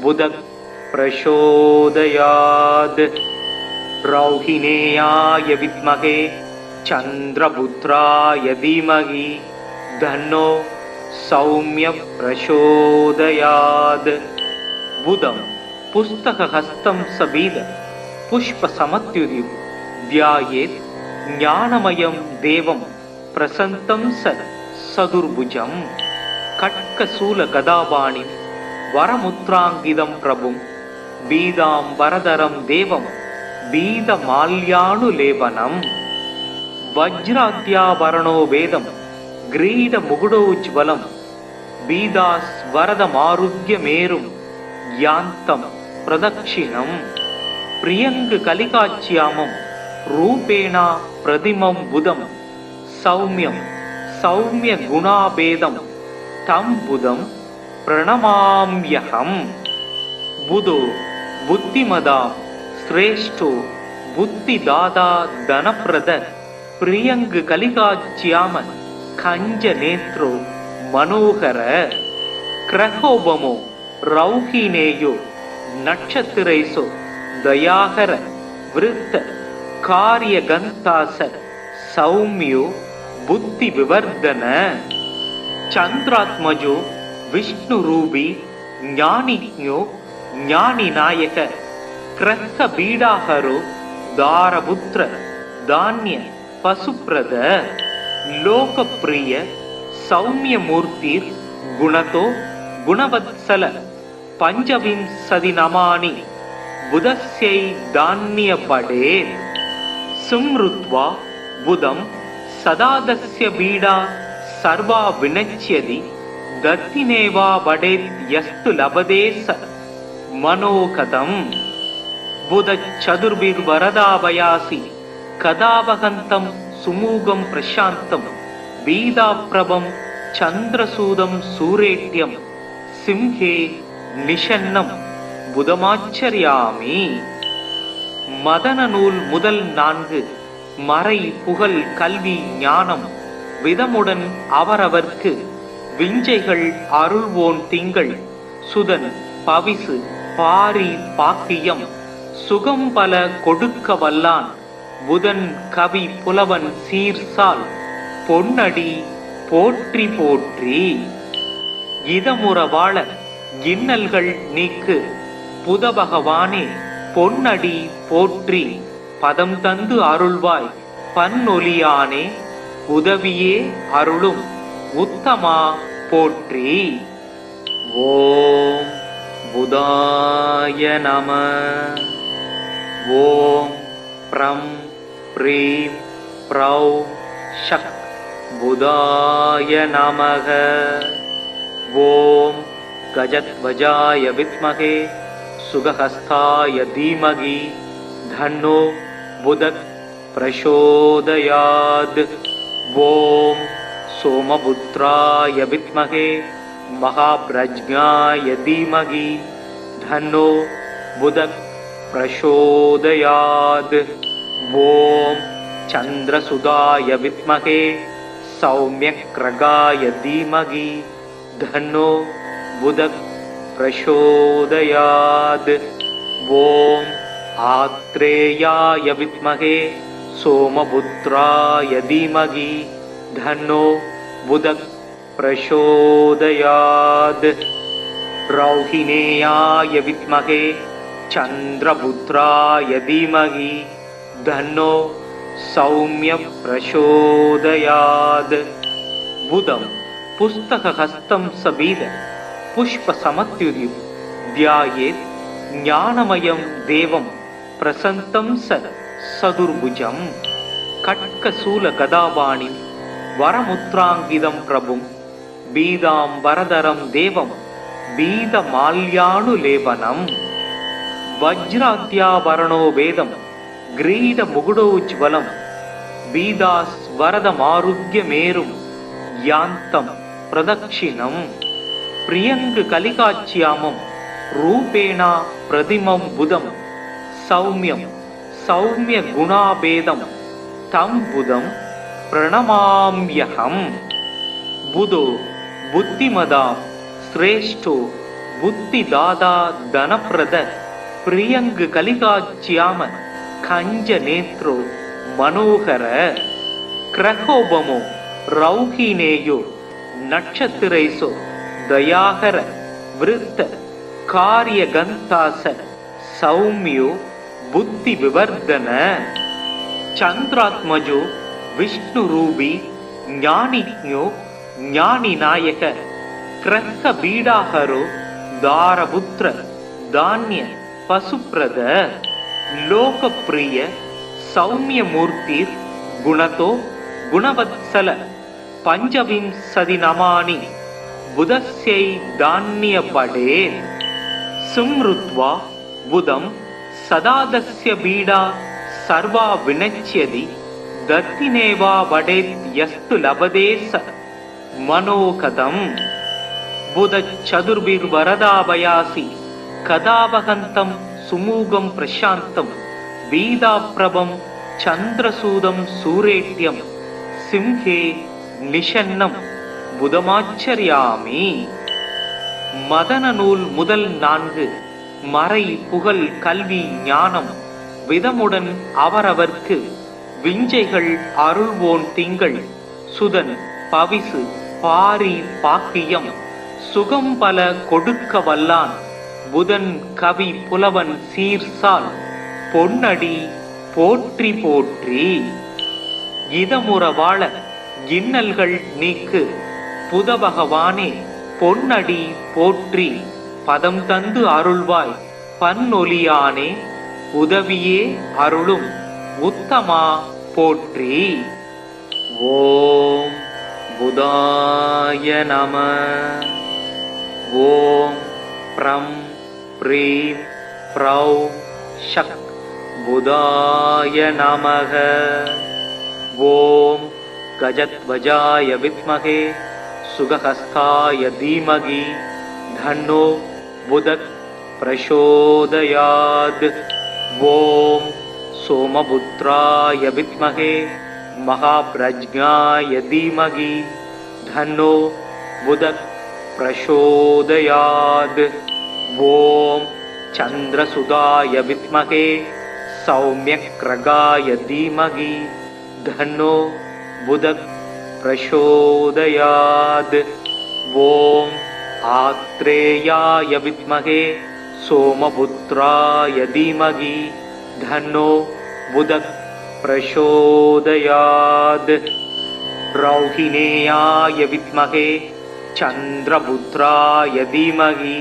புதக் பிரசோதயாத். ரௌஹிணேயாய வித்மகே சந்திரபுத்ராய தீமகி தன்னோ சௌம்ய பிரசோதயாத். புதம் புஸ்தகஹஸ்தம் சபீத புஷ்பசமத்யுதி த்யாயேத் ஞானமயம் தேவம் பிரசந்தம் சதுர்புஜம். கட்கசூலகதாபாணிம் வரமுத்ராங்கிதம் பிரபும் பீதாம்பரதரம் தேவம் பீதமால்யானுலேபனம். வஜ்ராத்யாபரணோ வேதம் கிரீடமுகுடோஜ்வலம் பீதாஸ்வரதமாருக்யமேரும் யாந்தம் பிரதக்ஷிணம் பிரியங்கு கலிகாச்சியாமம் ரூபேணா பிரதிமம் புதம் சௌமியம் சௌமிய குணாபேதம் தம் புதம் பிரணமாம்யகம். புதோ புத்திமதாம் ஸ்ரேஷ்டோ புத்திதாதா தனப்பிரத பிரியங்கு கலிகாச்சியாம கஞ்ச நேத்ரோ மனோகர கிரகோபமோ ரௌஹினேயோ நட்சத்திரைசோ தயாகர விருத்த காரிய கந்தாச சௌமியோ புத்தி விவர்தன சந்திராத்மஜோ விஷ்ணு ரூபி ஞானிஞோ ஞானி நாயக கிரக பீடாஹரோ தாரபுத்திர தானிய பசுப்ரத லோகப்பிரிய சௌமிய மூர்த்திர் குணதோ குணவத்சல பஞ்சவிம்சதி நமானி புதஸ்யை தானிய படே சும்ருத்வா புதம் சதாதஸ்ய பீடா சர்வா வினச்யதி தத்தினேவா படேத் யஸ்து லபதேச மனோகதம். புத சதுர்பிர் வரதாபயாசி கதாவகந்தம் சுமூகம் பிரசாந்தம் பீதாப்ரபம் சந்திரசூதம் சூரேட்யம் சிம்ஹே நிஷன்னம் புதமாச்சரியாமி. மதன நூல் முதல் 4 மறை புகழ் கல்வி ஞானம் விதமுடன் அவரவர்க்கு விஞ்சைகள் அருள்வோன் திங்கள் சுதன் பவிசு பாரி பாக்கியம் சுகம் பல கொடுக்க வல்லான் புதன் கவி புலவன் சீர்சால் பொன்னடி போற்றி போற்றி. இதமுற வாழ இன்னல்கள் நீக்கு புத பகவானே பொன்னடி போற்றி பதம் தந்து அருள்வாய் பன்னொலியானே உதவியே அருளும் உத்தமா போற்றி. ஓம் புதாய நம. ஓம் ப்ரம் ப்ரீம் ப்ரௌ ஷக் புதாய நமக. ஓம் கஜத்வஜாய வித்மகே சுகஹஸ்தாய தீமகி தன்னோ புதக் பிரசோதயாத். ஓம் சோமபுத்ராய வித்மகே மகாப்ரஜ்ஞாய தீமகி தன்னோ புதக் பிரசோதயாத். ஓம் சந்திரசுதாய வித்மகே சௌமியக்ரகாய தீமகி தன்னோ புதக் பிரசோதயாத். ஓம் ஆத்ரேயாய வித்மகே சோமபுத்ராய தீமகி தன்னோ புதக் பிரசோதயாத். ரௌஹிணேயாய வித்மகே சந்திரபுத்ராய தீமகி தன்னோ சௌமிய பிரசோதயாத். புதம் புஸ்தகஹஸ்தம் சபீத புஷ்ப சமத்யுதிம் தியாயேத் ஞானமயம் தேவம் பிரசந்தம் சதுர்புஜம். கட்கசூல கதாபாணிம் வரமுத்ராங்கிதம் பிரபும் பீதாம்பரதரம் தேவம் பீதமால்யானுலேபனம். வஜ்ராத்யாபரணோ வேதம் கிரீட முகுடோஜ்வலம் பீதாஸ்வரதமாருக்யமேரும் யாந்தம் பிரதக்ஷிணம் பிரியங்கு கலிகாச்சியாமம் ரூபேணா பிரதிமம் புதம் சௌமியம் சௌமிய குணாபேதம் தம் புதம் பிரணமாம்யகம். புதோ புத்திமதாம் ஸ்ரேஷ்டோ புத்திதாதா தனப்பிரத பிரியங்கு கலிகாச்சியாம கஞ்ச நேத்ரோ மனோகர கிரகோபமோ ரௌஹினேயோ நட்சத்திரைசோ தயாகர விருத்த காரிய கந்தாச சௌமியோ புத்தி விவர்தன. சந்திராத்மஜோ விஷ்ணு ரூபி ஞானிஞோ ஞானி நாயக கிரக பீடாஹரோ தாரபுத்திர தானிய பசுப்ரத லோகப்பிரிய சௌமிய மூர்த்திர் குணதோ குணவத்சல பஞ்சவிம்சதி நமானி புதஸ்யை தானிய படே சும்ருத்வா புதம் சதாதஸ்ய பீடா சர்வா வினச்யதி தத்தினேவா வடேத் யஸ்து லபதே ச மனோகதம் புத சதுர்பிர் வரதாபயாசி கதாபகந்தம் சுமூகம் பிரசாந்தம் வீதாப்ரபம் சந்திரசூதம் சூரேட்யம் சிம்ஹே நிஷன்னம் புதமாச்சரியாமி. மதன நூல் முதல் 4 மறை புகழ் கல்வி ஞானம் விதமுடன் அவரவர்க்கு விஞ்சைகள் அருள்வோன் திங்கள் சுதன் பவிசு பாரி பாக்கியம் சுகம் பல கொடுக்க வல்லான் புதன் கவி புலவன் சீர்சால் பொன்னடி போற்றி போற்றி. இதமுற வாழ இன்னல்கள் நீக்கு புத பகவானே பொன்னடி போற்றி பதம் தந்து அருள்வாய் பன்னொலியானே உதவியே அருளும் உத்தமா போற்றி. ஓம் புதாய நம. ஓம் ப்ரம் ப்ரீம் ப்ரௌ ஷக் புதாய நமக. ஓம் கஜத்வஜாய வித்மகே சுகஹஸ்தாய தீமகி தன்னோ புதக் பிரசோதயாத். ஓம் சோமபுத்ராய வித்மகே மகாப்ரஜ்ஞாய தீமகி தன்னோ புதக் பிரசோதயாத். ஓம் சந்திரசுதாய வித்மகே சௌம்யக்ரகாய தீமகி தன்னோ புதக் பிரசோதயாத். ஓம் ஆத்ரேயாய வித்மகே சோமபுத்ராய தீமகி தன்னோ புதக் பிரசோதயாத். ரௌஹிணேயாய வித்மகே சந்திரபுத்ராய தீமகி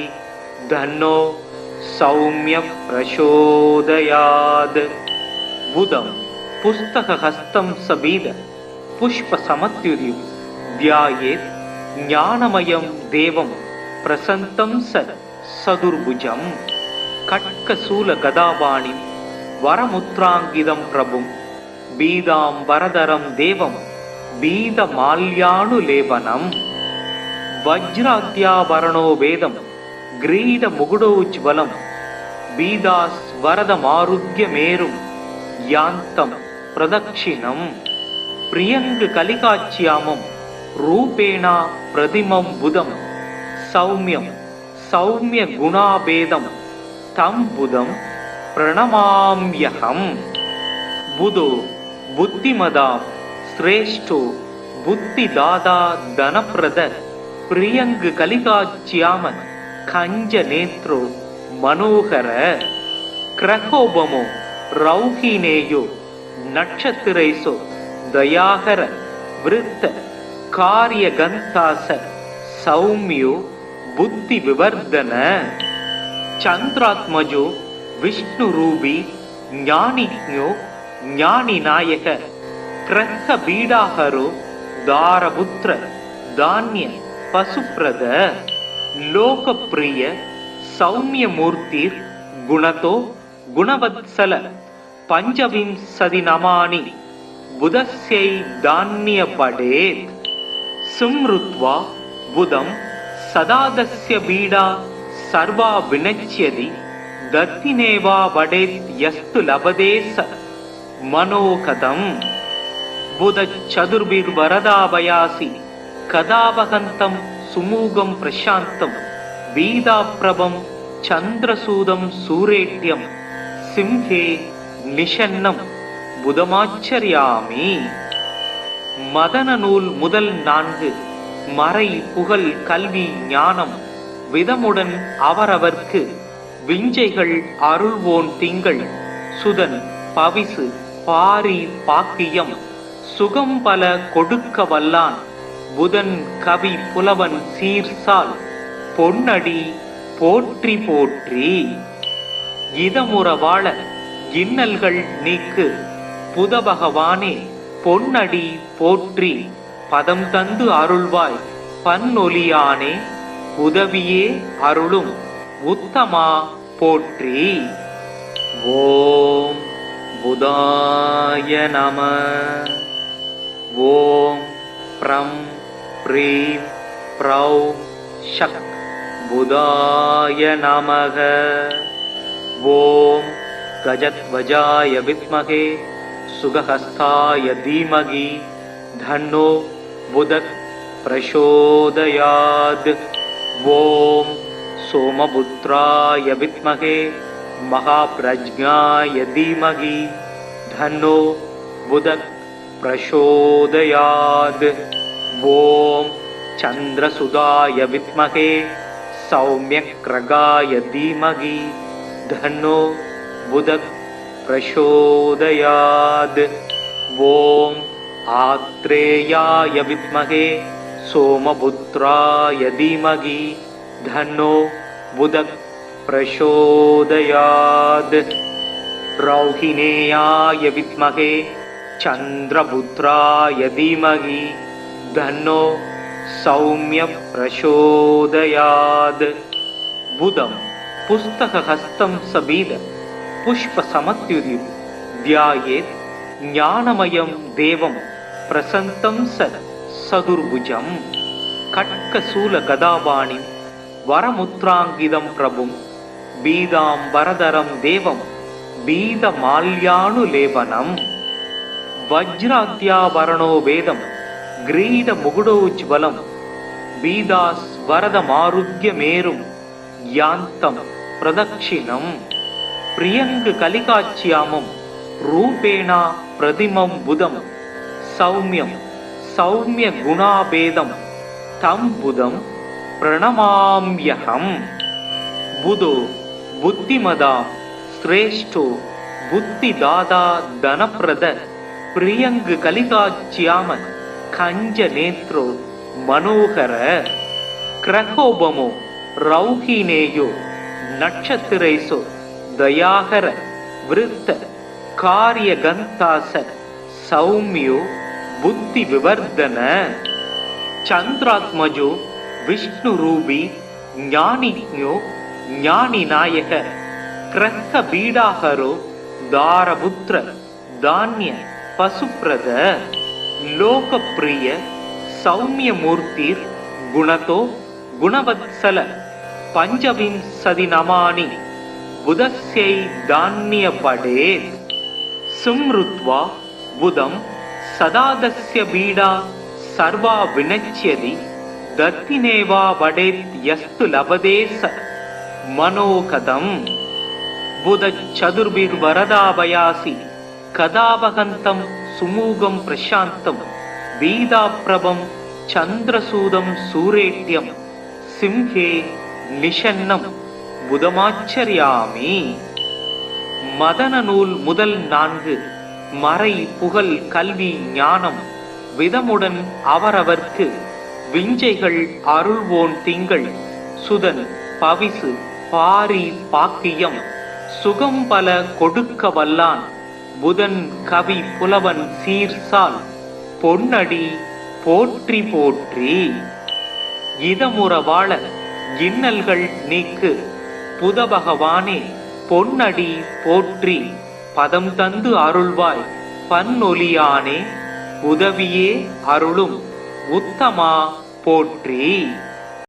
தன்னோ சௌம்ய பிரசோதயாத். புதம் புஸ்தகஹஸ்தம் சபீத புஷ்ப சமத்யுர்யு தியாயேத் ஞானமயம் தேவம் பிரசந்தம் சதுர்புஜம். கட்கசூல கதாபாணி வரமுத்ராங்கிதம் பிரபும் பீதாம் வரதரம் தேவம் பீத மால்யானுலேபனம். வஜ்ராத்யாபரணோ வேதம் கிரீட முகுடோஜ்வலம் பீதாஸ் வரதமாருக்யமேரும் யாந்தம் பிரதக்ஷிணம். பிரியங்கு கலிகாட்சியாமம் ரூபேணா பிரதிமம் புதம் சௌமியம் சௌமிய குணாபேதம் தம் புதம் பிரணமாம்யகம். புதோ புத்திமதாம் ஸ்ரேஷ்டோ புத்திதாதா தனப்பிரத பிரியங்கு கலிகாட்சியாம கஞ்ச நேத்ரோ மனோகர. கிரகோபமோ ரௌஹினேயோ நட்சத்திரேசோ தயாகர விருத்த காரிய கந்தாச சௌமியோ புத்தி விவர்தன. சந்திராத்மஜோ விஷ்ணு ரூபி ஞானிஞோ ஞானி நாயக கிரக பீடாஹரோ தாரபுத்திர தானிய பசுப்ரத. லோகப்பிரிய சௌமிய மூர்த்திர் குணதோ குணவத்சல பஞ்சவிம்சதி நமானி புதஸ்யை தானிய படேத். சும்ருத்வா புதம் சதாதஸ்ய பீடா சர்வா வினச்யதி தத்தினேவா வடேத் யஸ்து லபதே ச மனோகதம். புத சதுர்பிர் வரதாபயாசி கதாபகந்தம் சுமூகம் பிரசாந்தம் வீதாப்ரபம் சந்திரசூதம் சூரேட்யம் சிம்ஹே நிஷன்னம் புதமாச்சரியாமி. மதன நூல் முதல் 4 மறை புகழ் கல்வி ஞானம் விதமுடன் அவரவர்க்கு விஞ்சைகள் அருள்வோன் திங்கள் சுதன் பவிசு பாரி பாக்கியம் சுகம் பல கொடுக்க வல்லான் புதன் கவி புலவன் சீர்சால் பொன்னடி போற்றி போற்றி. இதமுற வாழ இன்னல்கள் நீக்கு புத பகவானே பொன்னடி போற்றி பதம் தந்து அருள்வாய் பன்னொலியானே உதவியே அருளும் உத்தமா போற்றி. ஓம் புதாய நம. ஓம் ப்ரம் ப்ரீம் ப்ரௌ ஷக் புதாய நமக. ஓம் கஜத்வஜாய வித்மகே சுகஹஸ்தாய தீமகி தன்னோ புதக் பிரசோதயாத். ஓம் சோமபுத்ராய வித்மகே மகாப்ரஜ்ஞாய தீமகி தன்னோ புதக் பிரசோதயாத். ஓம் சந்திரசுதாய வித்மகே சௌம்யக்ரகாய தீமகி தன்னோ புதக் பிரசோதயாத். ஓம் ஆத்ரேயாய வித்மகே சோமபுத்ராய தீமகி தன்னோ புதக் பிரசோதயாத். ரௌஹிணேயாய வித்மகே சந்திரபுத்ராய தீமகி தன்னோ சௌம்ய பிரசோதயாத். புதம் புஸ்தகஹஸ்தம் சபீத புஷ்ப சமத்யுதிம் தியாயேத் ஞானமயம் தேவம் பிரசந்தம் சதுர்புஜம். கட்கசூல கதாபாணி வரமுத்ராங்கிதம் பிரபும் பீதாம்பரதரம் தேவம் பீதமால்யானுலேபனம். வஜ்ராத்யாபரணோ வேதம் கிரீட முகுடோஜ்வலம் பீதாஸ்வரதமாருக்யமேரும் யாந்தம் பிரதக்ஷிணம். பிரியங்கு கலிகாச்சியாமம் ரூபேணா பிரதிமம் புதம் சௌமியம் சௌமிய குணாபேதம் தம் புதம் பிரணமாம்யகம். புதோ புத்திமதா ஸ்ரேஷ்டோ புத்திதாதா தனப்பிரத பிரியங்கு கலிகாச்சியாம கஞ்ச நேத்ரோ மனோகர. கிரகோபமோ ரௌஹினேயோ நட்சத்திரேசோ தயாகர விருத்த காரியகந்தாச சௌமியோ புத்தி விவர்தன. சந்திராத்மஜோ விஷ்ணுரூபி ஞானிஞோ ஞானிநாயக கிரக பீடாகரோ தாரபுத்திர தானிய பசுப்ரத. லோகப்பிரிய சௌமியமூர்த்திர் குணதோ குணவத்சல பஞ்சவிம்சதி நமானி புதஸ்யை தானிய படேத். சும்ருத்வா புதம் சதாதஸ்ய பீடா சர்வா வினச்யதி தத்தினேவா வடேத் யஸ்து லபதேச மனோகதம். புதச்சதுர்பிர்வரதாபயாசி கதாபகந்தம் சுமூகம் பிரசாந்தம் வீதாப்ரபம் சந்திரசூதம் சூரேட்யம் சிம்ஹே நிஷன்னம் புதமாச்சரியாமி. மதன நூல் முதல் 4 மறை புகழ் கல்வி ஞானம் விதமுடன் அவரவர்க்கு விஞ்சைகள் அருள்வோன் திங்கள் சுதன் பவிசு பாரி பாக்கியம் சுகம் பல கொடுக்க வல்லான் புதன் கவி புலவன் சீர்சால் பொன்னடி போற்றி போற்றி. இதமுற வாழ இன்னல்கள் நீக்கு புத பகவானே பொன்னடி போற்றி. பதம் தந்து அருள்வாய் பன்னொலியானே உதவியே அருளும் உத்தமா போற்றி.